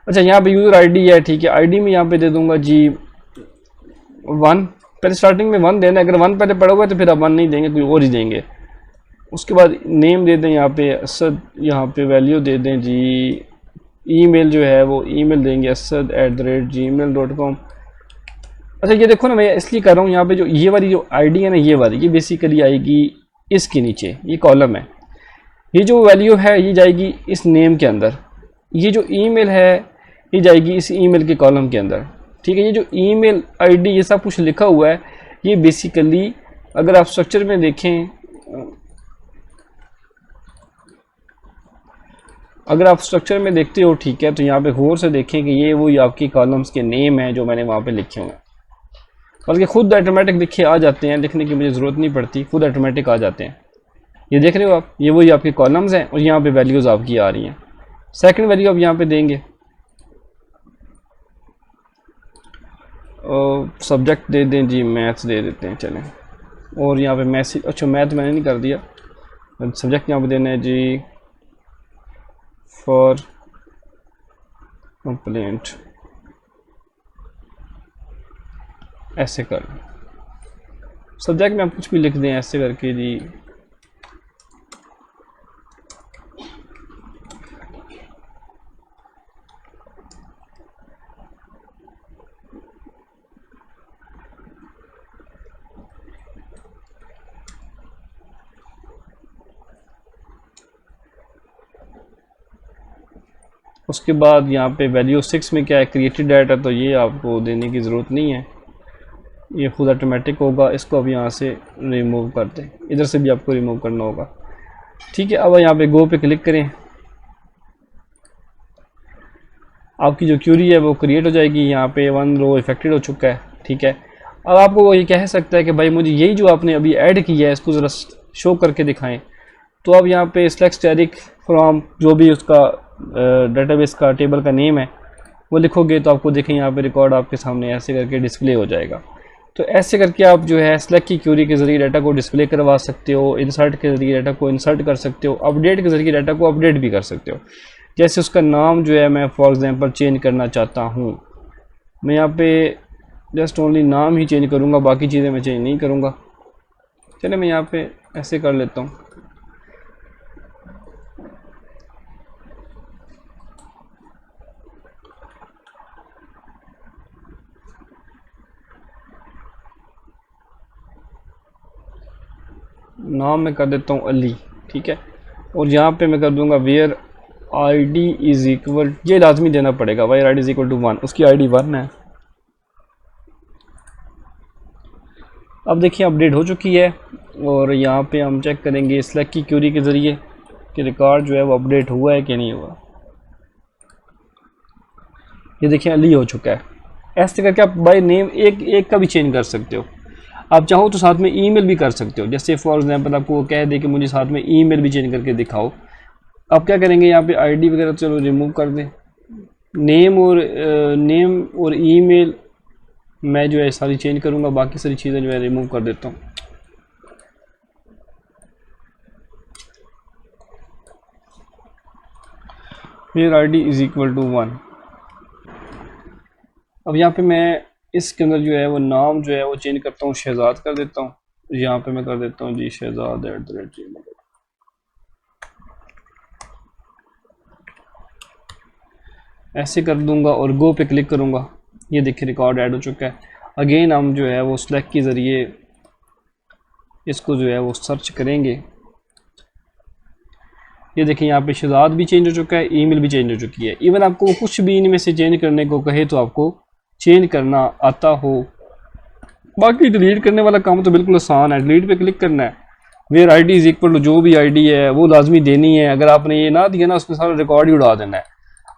अच्छा यहाँ पे यूज़र आईडी है, ठीक है, आईडी में यहाँ पे दे दूंगा जी 1। पहले स्टार्टिंग में 1 देना है। अगर 1 पहले पड़ा हुआ है तो फिर आप 1 नहीं देंगे, कोई और ही देंगे। उसके बाद नेम दे दें यहाँ पे असद, यहाँ पे वैल्यू दे दें जी। ईमेल जो है वो ईमेल देंगे asad@gmail.com। अच्छा ये देखो ना, मैं इसलिए कर रहा हूँ यहाँ पे जो ये वाली जो आईडी है ना, ये वाली ये बेसिकली आएगी इसके नीचे, ये कॉलम है। ये जो वैल्यू है ये जाएगी इस नेम के अंदर। ये जो ईमेल है ये जाएगी इस ईमेल के कॉलम के अंदर। ठीक है, ये जो ईमेल आईडी ये सब कुछ लिखा हुआ है, ये बेसिकली अगर आप स्ट्रक्चर में देखें, अगर आप स्ट्रक्चर में देखते हो, ठीक है, तो यहाँ पे गौर से देखें कि ये वो आपकी कॉलम्स के नेम हैं जो मैंने वहाँ पे लिखे हुए हैं। बल्कि खुद ऑटोमेटिक लिखे आ जाते हैं, लिखने की मुझे ज़रूरत नहीं पड़ती, खुद ऑटोमेटिक आ जाते हैं। ये देख रहे हो आप, ये वही आपके कॉलम्स हैं और यहाँ पे वैल्यूज़ आपकी आ रही हैं। सेकंड वैल्यू आप यहाँ पे देंगे, सब्जेक्ट दे दें जी, मैथ्स दे देते हैं चलें। और यहाँ पे मैसेज, अच्छा मैथ मैंने नहीं कर दिया, सब्जेक्ट यहाँ पे देना है जी फॉर कंप्लेंट, ऐसे कर। सब्जेक्ट में आप कुछ भी लिख दें ऐसे करके जी। उसके बाद यहाँ पे वैल्यू 6 में क्या है, क्रिएटेड डाटा, तो ये आपको देने की ज़रूरत नहीं है, ये खुद ऑटोमेटिक होगा। इसको अब यहाँ से रिमूव कर दें, इधर से भी आपको रिमूव करना होगा। ठीक है, अब यहाँ पे गो पे क्लिक करें, आपकी जो क्यूरी है वो क्रिएट हो जाएगी। यहाँ पे 1 रो इफेक्टेड हो चुका है। ठीक है, अब आपको वो ये कह सकता है कि भाई मुझे यही जो आपने अभी ऐड किया है इसको ज़रा शो करके दिखाएं। तो अब यहाँ पे सिलेक्ट स्टैटिक फ्रॉम, जो भी उसका डेटाबेस का टेबल का नेम है वो लिखोगे तो आपको देखें यहाँ पे रिकॉर्ड आपके सामने ऐसे करके डिस्प्ले हो जाएगा। तो ऐसे करके आप जो है सिलेक्ट की क्यूरी के ज़रिए डाटा को डिस्प्ले करवा सकते हो, इंसर्ट के ज़रिए डाटा को इंसर्ट कर सकते हो, अपडेट के ज़रिए डाटा को अपडेट भी कर सकते हो। जैसे उसका नाम जो है मैं फॉर एग्जांपल चेंज करना चाहता हूँ, मैं यहाँ पे जस्ट ओनली नाम ही चेंज करूँगा, बाकी चीज़ें मैं चेंज नहीं करूँगा। चलिए मैं यहाँ पे ऐसे कर लेता हूँ। नाम मैं कर देता हूँ अली, ठीक है, और यहाँ पे मैं कर दूंगा वेयर आईडी इज इक्वल, ये लाजमी देना पड़ेगा, where ID is equal to 1, उसकी आईडी 1 है। अब देखिए अपडेट हो चुकी है और यहाँ पे हम चेक करेंगे सिलेक्ट की क्यूरी के ज़रिए कि रिकॉर्ड जो है वो अपडेट हुआ है कि नहीं हुआ। ये देखिए अली हो चुका है। ऐसे करके आप बाय नेम एक एक का भी चेंज कर सकते हो। आप चाहो तो साथ में ईमेल भी कर सकते हो। जैसे फॉर एग्जांपल आपको वो कह दे कि मुझे साथ में ईमेल भी चेंज करके दिखाओ, आप क्या करेंगे, यहाँ पे आईडी वगैरह चलो रिमूव कर दें, नेम और ईमेल मैं जो है सारी चेंज करूँगा, बाकी सारी चीज़ें जो है रिमूव कर देता हूँ। फिर आईडी इज इक्वल टू 1। अब यहाँ पे मैं इसके अंदर जो है वो नाम जो है वो चेंज करता हूँ, शहजाद कर देता हूँ। यहाँ पे मैं कर देता हूँ जी शहजाद @gmail। ऐसे कर दूंगा और गो पे क्लिक करूंगा। ये देखिए रिकॉर्ड ऐड हो चुका है। अगेन हम जो है वो सेलेक्ट के ज़रिए इसको जो है वो सर्च करेंगे। ये देखिए यहाँ पे शहजाद भी चेंज हो चुका है, ईमेल भी चेंज हो चुकी है। इवन आपको कुछ भी इनमें से चेंज करने को कहे तो आपको चेंज करना आता हो। बाकी डिलीट करने वाला काम तो बिल्कुल आसान है, डिलीट पे क्लिक करना है। Where I D is equal to जो भी आईडी है वो लाजमी देनी है। अगर आपने ये ना दिया ना उसमें सारा रिकॉर्ड ही उड़ा देना है।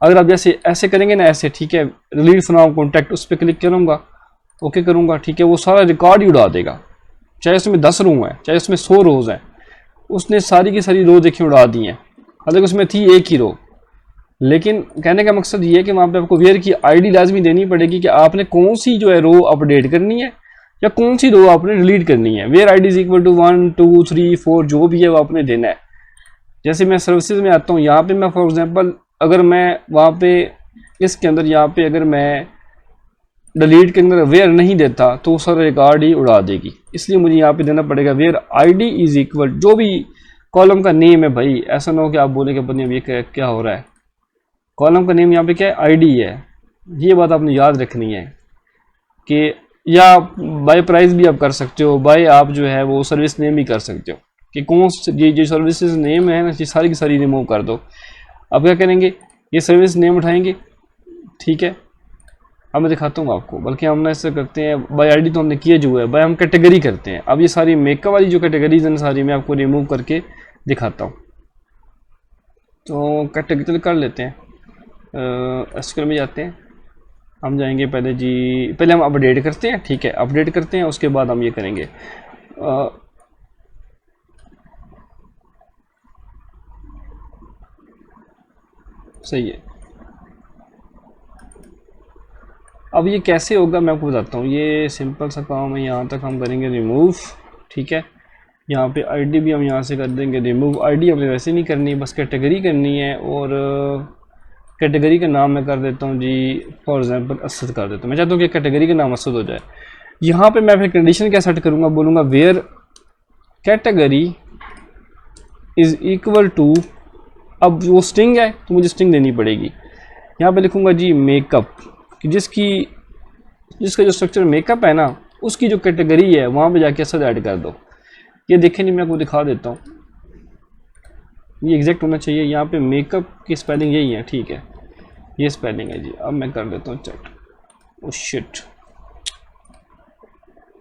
अगर आप जैसे ऐसे करेंगे ना, ऐसे ठीक है, डिलीट फ्रॉम कॉन्टैक्ट उस पर क्लिक करूँगा, ओके करूँगा, ठीक है, वो सारा रिकॉर्ड ही उड़ा देगा। चाहे उसमें 10 रो हैं, चाहे उसमें 100 रोज़ हैं, उसने सारी की सारी रो देखी उड़ा दी हैं। हालांकि उसमें थी एक ही रो। लेकिन कहने का मकसद ये है कि वहाँ पे आपको वेयर की आईडी लाजमी देनी पड़ेगी कि आपने कौन सी जो है रो अपडेट करनी है या कौन सी रो आपने डिलीट करनी है। Where ID is equal to 1 2 3 4 जो भी है वो आपने देना है। जैसे मैं सर्विसेज में आता हूँ, यहाँ पे मैं फॉर एग्जांपल अगर मैं वहाँ पे इसके अंदर यहाँ पे अगर मैं डिलीट के अंदर वेयर नहीं देता तो सारा रिकॉर्ड ही उड़ा देगी। इसलिए मुझे यहाँ पे देना पड़ेगा वेयर आईडी इज इक्वल जो भी कॉलम का नेम है। भाई ऐसा ना हो कि आप बोले कि पता नहीं ये क्या हो रहा है। कॉलम का नेम यहाँ पे क्या है, आईडी है। ये बात आपने याद रखनी है कि या बाय प्राइस भी आप कर सकते हो, बाय आप जो है वो सर्विस नेम भी कर सकते हो कि कौन ये जो सर्विसेज नेम है ना ये सारी की सारी रिमूव कर दो। अब क्या करेंगे, ये सर्विस नेम उठाएंगे, ठीक है। अब मैं दिखाता हूँ आपको, बल्कि हम ना ऐसे करते हैं, बाय आईडी तो हमने किया जो है, बाय हम कैटेगरी करते हैं। अब ये सारी मेकअप वाली जो कैटेगरीज हैं सारी मैं आपको रिमूव करके दिखाता हूँ। तो कैटेगरी कर लेते हैं, एसक्यूएल में जाते हैं, हम जाएंगे पहले जी, पहले हम अपडेट करते हैं, ठीक है, अपडेट करते हैं, उसके बाद हम ये करेंगे। सही है। अब ये कैसे होगा मैं आपको बताता हूँ। ये सिंपल सा काम है, यहाँ तक हम करेंगे रिमूव, ठीक है। यहाँ पे आईडी भी हम यहाँ से कर देंगे रिमूव। आईडी हमें वैसे नहीं करनी, बस कैटेगरी करनी है। और कैटेगरी का नाम मैं कर देता हूँ जी फॉर एग्जांपल असद कर देता हूँ। मैं चाहता हूँ कि कैटेगरी का नाम असद हो जाए। यहाँ पे मैं फिर कंडीशन क्या सेट करूँगा, बोलूँगा where category is equal to, अब वो स्ट्रिंग है तो मुझे स्ट्रिंग देनी पड़ेगी। यहाँ पे लिखूँगा जी मेकअप, कि जिसका जो स्ट्रक्चर मेकअप है ना उसकी जो कैटेगरी है वहाँ पे जाके असद ऐड कर दो। ये देखें नहीं, मैं आपको दिखा देता हूँ, ये एग्जैक्ट होना चाहिए। यहाँ पे मेकअप की स्पेलिंग यही है, ठीक है, ये स्पेलिंग है जी। अब मैं कर देता हूँ चेक। ओह शिट,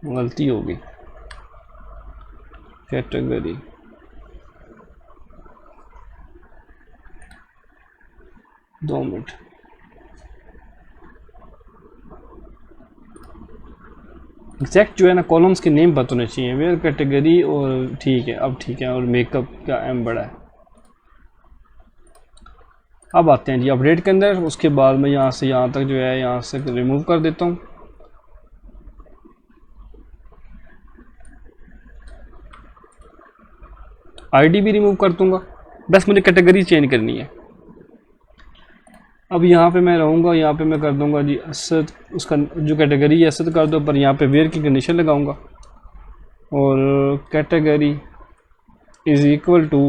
गलती हो गई। कैटेगरी, दो मिनट, एग्जैक्ट जो है ना कॉलम्स के नेम पता होने चाहिए, वेयर कैटेगरी, और ठीक है, अब ठीक है, और मेकअप का एम बड़ा है। अब आते हैं जी अपडेट के अंदर। उसके बाद मैं यहाँ से यहाँ तक जो है यहाँ से रिमूव कर देता हूँ। आईडी भी रिमूव कर दूंगा, बस मुझे कैटेगरी चेंज करनी है। अब यहाँ पे मैं रहूँगा, यहाँ पे मैं कर दूंगा जी असद, उसका जो कैटेगरी है असद कर दो, पर यहाँ पे वेयर की कंडीशन लगाऊंगा और category is equal to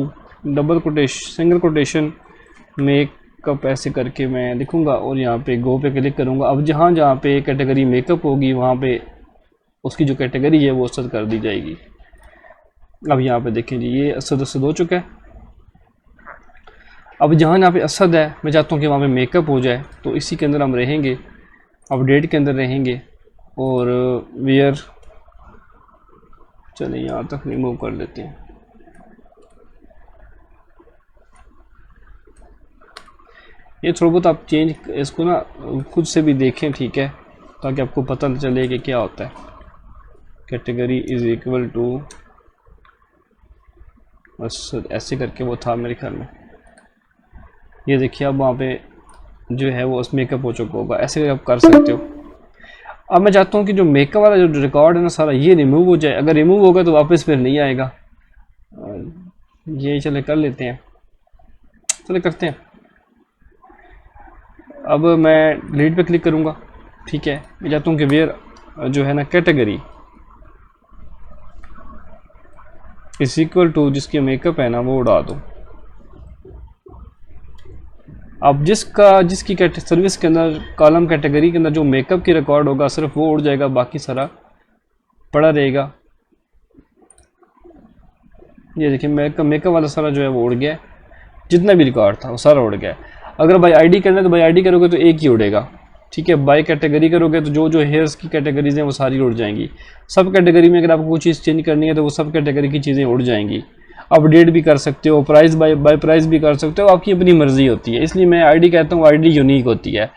double quotation single quotation makeup ऐसे करके मैं लिखूँगा और यहाँ पे गो पे क्लिक करूँगा। अब जहाँ जहाँ पे कैटेगरी मेकअप होगी वहाँ पे उसकी जो कैटेगरी है वो असद कर दी जाएगी। अब यहाँ पे देखें जी ये असद हो चुका है। अब जहाँ यहाँ पे असद है मैं चाहता हूँ कि वहाँ पे मेकअप हो जाए, तो इसी के अंदर हम रहेंगे, अपडेट के अंदर रहेंगे और वेयर, चलिए यहाँ तक रिमूव कर लेते हैं। ये थोड़ा बहुत आप चेंज इसको ना खुद से भी देखें, ठीक है, ताकि आपको पता चले कि क्या होता है। कैटेगरी इज़ इक्वल टू बस ऐसे करके वो था मेरे ख्याल में। ये देखिए अब वहाँ पे जो है वो मेकअप हो चुका होगा, ऐसे आप कर सकते हो। अब मैं चाहता हूँ कि जो मेकअप वाला जो रिकॉर्ड है ना सारा ये रिमूव हो जाए। अगर रिमूव होगा तो वापस फिर नहीं आएगा। ये चले कर लेते हैं, चले करते हैं। अब मैं डिलीट पे क्लिक करूँगा, ठीक है, मैं चाहता हूँ कि वेयर जो है ना कैटेगरी इज इक्वल टू जिसकी मेकअप है ना वो उड़ा दो। अब जिसकी सर्विस के अंदर कॉलम कैटेगरी के अंदर जो मेकअप की रिकॉर्ड होगा सिर्फ वो उड़ जाएगा, बाकी सारा पड़ा रहेगा। ये देखिए मेकअप वाला सारा जो है वो उड़ गया, जितना भी रिकॉर्ड था वो सारा उड़ गया। अगर बाई आईडी करना है तो बाई आईडी करोगे तो एक ही उड़ेगा, ठीक है। बाई कैटेगरी करोगे तो जो हेयर्स की कैटेगरीज हैं वो सारी उड़ जाएंगी। सब कैटेगरी में अगर आपको कोई चीज़ चेंज करनी है तो वो सब कैटेगरी की चीज़ें उड़ जाएंगी। अपडेट भी कर सकते हो, प्राइस बाय प्राइस भी कर सकते हो, आपकी अपनी मर्जी होती है। इसलिए मैं आईडी कहता हूँ, आईडी यूनिक होती है।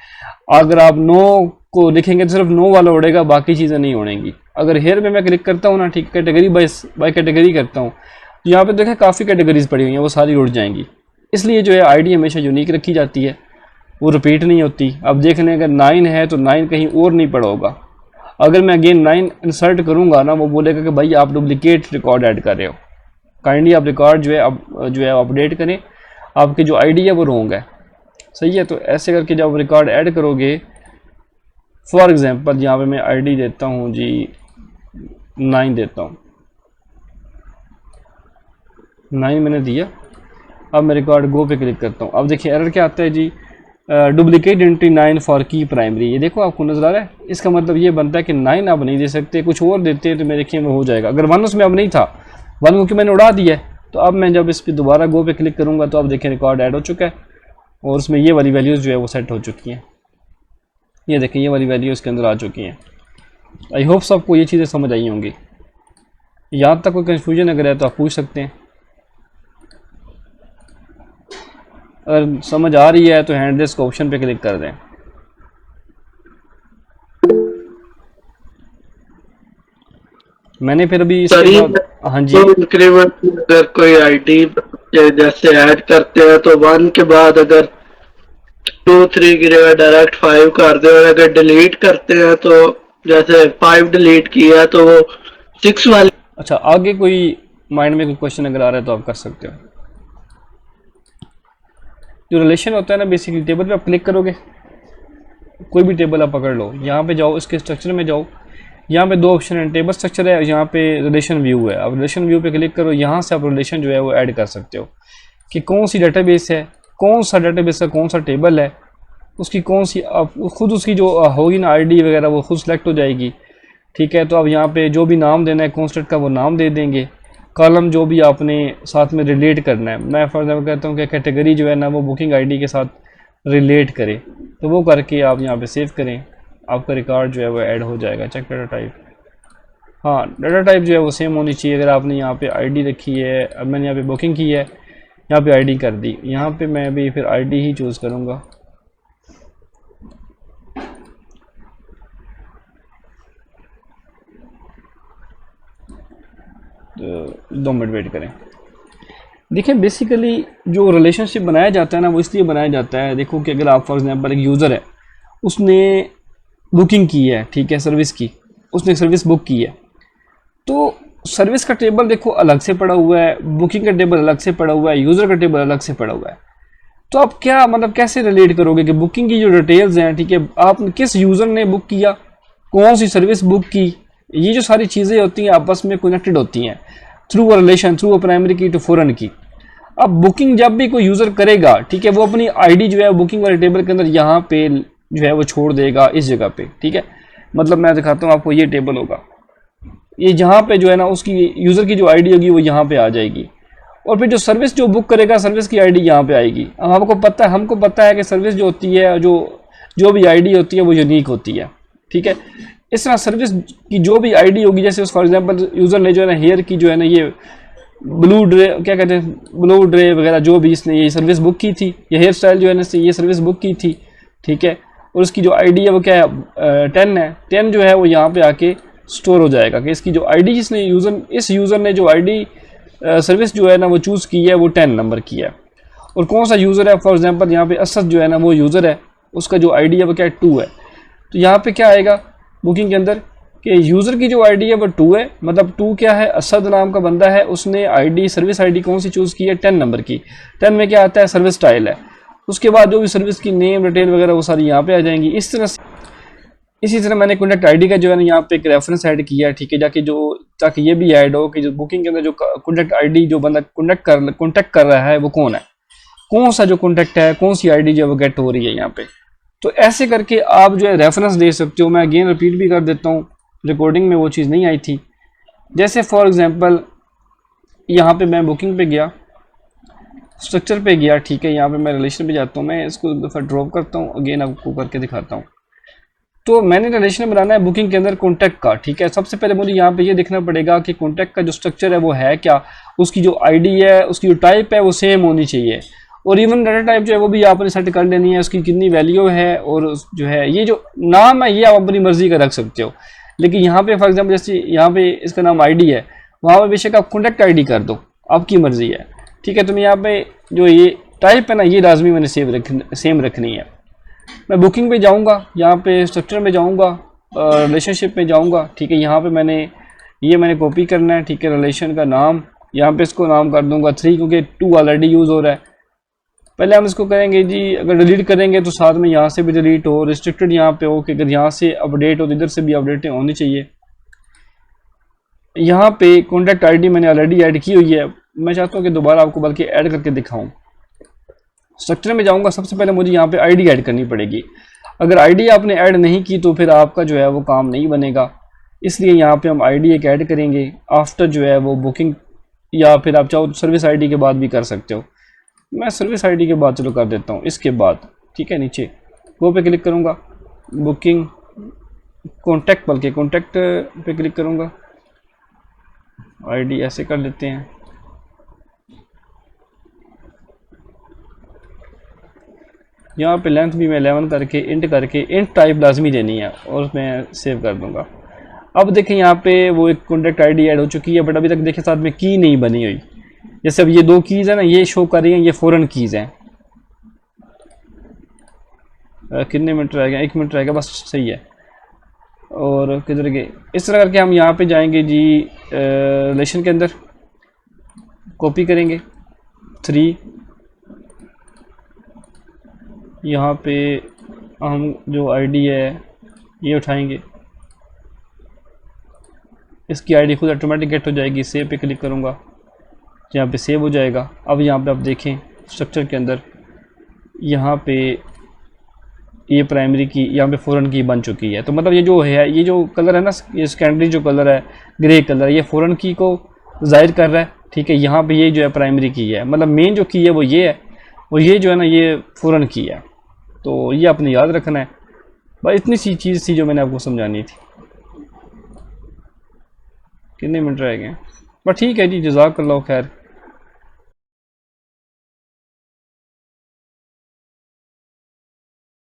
अगर आप नो को लिखेंगे तो सिर्फ नो वाला उड़ेगा, बाकी चीज़ें नहीं उड़ेंगी। अगर हेयर में मैं क्लिक करता हूँ ना, ठीक, कैटेगरी बाय कैटेगरी करता हूँ, तो यहाँ पे देखें काफ़ी कैटेगरीज पड़ी हुई हैं, वो सारी उड़ जाएंगी। इसलिए जो है आईडी हमेशा यूनिक रखी जाती है, वो रिपीट नहीं होती। अब देख लें अगर 9 है तो 9 कहीं और नहीं पड़ा होगा। अगर मैं अगेन 9 इंसर्ट करूँगा ना, वो बोलेगा कि भाई आप डुप्लीकेट रिकॉर्ड ऐड कर रहे हो, काइंडली आप रिकॉर्ड जो है अपडेट करें, आपकी जो आईडी है वो रॉन्ग है। सही है, तो ऐसे करके जब रिकॉर्ड ऐड करोगे, फॉर एग्जांपल यहाँ पे मैं आईडी देता हूँ जी 9 देता हूँ, 9 मैंने दिया। अब मैं रिकॉर्ड गो पे क्लिक करता हूँ। अब देखिए एरर क्या आता है जी, डुप्लीकेट एंट्री 9 फॉर की प्राइमरी। ये देखो आपको नजर आ रहा है, इसका मतलब ये बनता है कि 9 आप नहीं दे सकते, कुछ और देते हैं तो मेरे ख्याल में हो जाएगा। अगर 1 उसमें अब नहीं था, 1 क्योंकि मैंने उड़ा दिया है, तो अब मैं जब इस पर दोबारा गो पे क्लिक करूँगा तो अब देखिए रिकॉर्ड ऐड हो चुका है और उसमें ये वाली वैल्यूज़ जो है वो सेट हो चुकी हैं। ये देखें ये वाली वैल्यू इसके अंदर आ चुकी हैं। आई होप सबको ये चीज़ें समझ आई होंगी। यहाँ तक कोई कन्फ्यूजन अगर है तो आप पूछ सकते हैं। अगर समझ आ रही है तो हैंड रेस को ऑप्शन पे क्लिक कर दें। मैंने फिर अभी इसके बाद, हाँ जी, अगर कोई आईडी जैसे ऐड करते हैं तो 1 के बाद अगर 2 3 की जगह डायरेक्ट 5 कर दे, और अगर डिलीट करते हैं तो जैसे 5 डिलीट किया तो वो 6 वाली। अच्छा, आगे कोई माइंड में कोई क्वेश्चन अगर आ रहा है तो आप कर सकते हो। जो रिलेशन होता है ना, बेसिकली टेबल पे आप क्लिक करोगे, कोई भी टेबल आप पकड़ लो, यहाँ पे जाओ, इसके स्ट्रक्चर में जाओ, यहाँ पे 2 ऑप्शन है, टेबल स्ट्रक्चर है, यहाँ पे रिलेशन व्यू है। अब रिलेशन व्यू पे क्लिक करो, यहाँ से आप रिलेशन जो है वो ऐड कर सकते हो कि कौन सी डाटाबेस है, कौन सा डाटाबेस का कौन सा टेबल है, उसकी कौन सी आप खुद उसकी जो होगी ना आईडी वगैरह वो खुद सेलेक्ट हो जाएगी। ठीक है, तो अब यहाँ पे जो भी नाम देना है कॉन्स्टेंट का वो नाम दे देंगे, कॉलम जो भी आपने साथ में रिलेट करना है। मैं फॉर एग्जाम्पल कहता हूँ कि कैटेगरी जो है ना वो बुकिंग आईडी के साथ रिलेट करे, तो वो करके आप यहाँ पे सेव करें, आपका रिकॉर्ड जो है वो ऐड हो जाएगा। चेक डाटा टाइप, हाँ डाटा टाइप जो है वो सेम होनी चाहिए। अगर आपने यहाँ पे आईडी रखी है, अब मैंने यहाँ पे बुकिंग की है, यहाँ पे आईडी कर दी, यहाँ पे मैं भी फिर आईडी ही चूज़ करूँगा। तो 2 मिनट वेट करें। देखिए बेसिकली जो रिलेशनशिप बनाया जाता है ना वो इसलिए बनाया जाता है, देखो कि अगर आप फॉर एग्जांपल एक यूज़र है, उसने बुकिंग की है, ठीक है, सर्विस की, उसने सर्विस बुक की है, तो सर्विस का टेबल देखो अलग से पड़ा हुआ है, बुकिंग का टेबल अलग से पड़ा हुआ है, यूज़र का टेबल अलग से पड़ा हुआ है। तो आप क्या मतलब कैसे रिलेट करोगे कि बुकिंग की जो डिटेल्स हैं, ठीक है, आपने किस यूज़र ने बुक किया, कौन सी सर्विस बुक की, ये जो सारी चीज़ें होती हैं आपस में कनेक्टेड होती हैं through a relation, through a primary की टू फॉरेन की। अब बुकिंग जब भी कोई यूज़र करेगा, ठीक है, वो अपनी आईडी जो है बुकिंग वाले टेबल के अंदर यहाँ पे जो है वो छोड़ देगा इस जगह पे, ठीक है। मतलब मैं दिखाता हूँ आपको, ये टेबल होगा, ये जहाँ पे जो है ना उसकी यूज़र की जो आईडी होगी वो यहाँ पे आ जाएगी, और फिर जो सर्विस जो बुक करेगा सर्विस की आईडी यहाँ पे आएगी। अब हमको पता है कि सर्विस जो होती है, जो भी आईडी होती है वो यूनिक होती है, ठीक है। इस तरह सर्विस की जो भी आईडी होगी, जैसे फॉर एग्जांपल यूज़र ने जो है ना हेयर की जो है ना ये ब्लू ड्रे क्या कहते हैं, ब्लू ड्रे वगैरह जो भी इसने ये सर्विस बुक की थी, ये हेयर स्टाइल जो है ना ये सर्विस बुक की थी, ठीक है, और उसकी जो आईडी है वो क्या है 10 है। 10 जो है वो यहाँ पे आके स्टोर हो जाएगा कि इसकी जो आईडी जिसने इस यूज़र ने जो आईडी सर्विस जो है ना वो चूज़ की है वो 10 नंबर की है। और कौन सा यूज़र है, फॉर एग्जांपल यहाँ पे असद जो है ना वो यूज़र है, उसका जो आईडी है वो क्या है 2 है। तो यहाँ पे क्या आएगा बुकिंग के अंदर कि यूज़र की जो आईडी है वो 2 है, मतलब 2 क्या है, असद नाम का बंदा है, उसने आईडी सर्विस आईडी कौन सी चूज़ की है 10 नंबर की। 10 में क्या आता है, सर्विस स्टाइल है। उसके बाद जो भी सर्विस की नेम डिटेल वगैरह वो सारी यहाँ पे आ जाएंगी। इसी तरह मैंने कॉन्टैक्ट आईडी का जो है ना यहाँ पे एक रेफरेंस ऐड किया है, ठीक है, जाके जो ताकि ये भी ऐड हो कि जो बुकिंग के अंदर जो कॉन्टैक्ट आईडी जो बंदा कॉन्टैक्ट कर रहा है वो कौन है, कौन सा जो कॉन्टैक्ट है, कौन सी आईडी जो वो गेट हो रही है यहाँ पे। तो ऐसे करके आप जो है रेफरेंस दे सकते हो। मैं अगेन रिपीट भी कर देता हूँ, रिकॉर्डिंग में वो चीज़ नहीं आई थी। जैसे फॉर एग्जांपल यहाँ पे मैं बुकिंग पे गया, स्ट्रक्चर पे गया, ठीक है, यहाँ पे मैं रिलेशन पे जाता हूँ, मैं इसको एक दफ़ा ड्रॉप करता हूँ, अगेन आपको करके दिखाता हूँ। तो मैंने रिलेशन बनाना है बुकिंग के अंदर कॉन्टैक्ट का, ठीक है। सबसे पहले मुझे यहाँ पे ये देखना पड़ेगा कि कॉन्टैक्ट का जो स्ट्रक्चर है वो है क्या, उसकी जो आईडी है, उसकी जो टाइप है वो सेम होनी चाहिए, और इवन डाटा टाइप जो है वो भी आपने सेट कर लेनी है, उसकी कितनी वैल्यू है, और जो है ये जो नाम है ये आप अपनी मर्जी का रख सकते हो। लेकिन यहाँ पे फॉर एग्जाम्पल जैसे यहाँ पे इसका नाम आईडी है, वहाँ पे बेशक आप कॉन्टैक्ट आईडी कर दो, आपकी मर्जी है, ठीक है। तो मैं यहाँ पे जो ये टाइप है ना ये लाजमी मैंने सेम रखनी है। मैं बुकिंग पे जाऊँगा, यहाँ पे स्ट्रक्चर में जाऊँगा, रिलेशनशिप में जाऊँगा, ठीक है। यहाँ पे मैंने कॉपी करना है, ठीक है, रिलेशन का नाम, यहाँ पे इसको नाम कर दूंगा 3 क्योंकि 2 ऑलरेडी यूज़ हो रहा है। पहले हम इसको करेंगे जी, अगर डिलीट करेंगे तो साथ में यहाँ से भी डिलीट हो, रिस्ट्रिक्टेड यहाँ पे हो कि अगर यहाँ से अपडेट हो तो इधर से भी अपडेट होनी चाहिए। यहाँ पे कॉन्टैक्ट आईडी मैंने ऑलरेडी ऐड की हुई है, मैं चाहता हूँ कि दोबारा आपको बल्कि ऐड करके दिखाऊँ। स्ट्रक्चर में जाऊँगा, सबसे पहले मुझे यहाँ पे आईडी ऐड करनी पड़ेगी। अगर आईडी आपने ऐड नहीं की तो फिर आपका जो है वो काम नहीं बनेगा, इसलिए यहाँ पे हम आईडी एक ऐड करेंगे आफ्टर जो है वो बुकिंग, या फिर आप चाहो तो सर्विस आईडी के बाद भी कर सकते हो। मैं सर्विस आईडी के बाद चलो कर देता हूँ इसके बाद, ठीक है। नीचे वो पे क्लिक करूँगा, बुकिंग कॉन्टैक्ट, बल्कि कॉन्टैक्ट पे क्लिक करूँगा, आईडी ऐसे कर लेते हैं। यहाँ पे लेंथ भी मैं 11 करके इंट टाइप लाजमी देनी है, और मैं सेव कर दूँगा। अब देखें यहाँ पे वो एक कॉन्टैक्ट आईडी ऐड हो चुकी है, बट अभी तक देखें साथ में की नहीं बनी हुई। जैसे अब ये 2 कीज़ है ना, ये शो कर रही हैं, ये फ़ौरन कीज़ हैं। कितने मिनट रह गए, 1 मिनट रह गया बस, सही है। और किधर गए, इस तरह करके हम यहाँ पे जाएंगे जी, रिलेशन के अंदर कॉपी करेंगे 3, यहाँ पे हम जो आईडी है ये उठाएंगे, इसकी आईडी खुद ऑटोमेटिक गेट हो जाएगी। सेव पे क्लिक करूँगा, यहाँ पे सेव हो जाएगा। अब यहाँ पे आप देखें स्ट्रक्चर के अंदर यहाँ पे ये प्राइमरी की, यहाँ पे फ़ौरन की बन चुकी है। तो मतलब ये जो है, ये जो कलर है ना, ये सेकेंडरी जो कलर है ग्रे कलर, ये फ़ौरन की को ज़ाहिर कर रहा है, ठीक है। यहाँ पे ये जो है प्राइमरी की है, मतलब मेन जो की है वो ये है, और ये जो है ना ये फ़ौरन की है। तो ये आपने याद रखना है। बस इतनी सी चीज़ थी जो मैंने आपको समझानी थी। कितने मिनट रह गए, बस ठीक है जी, जज़ाकल्लाह खैर।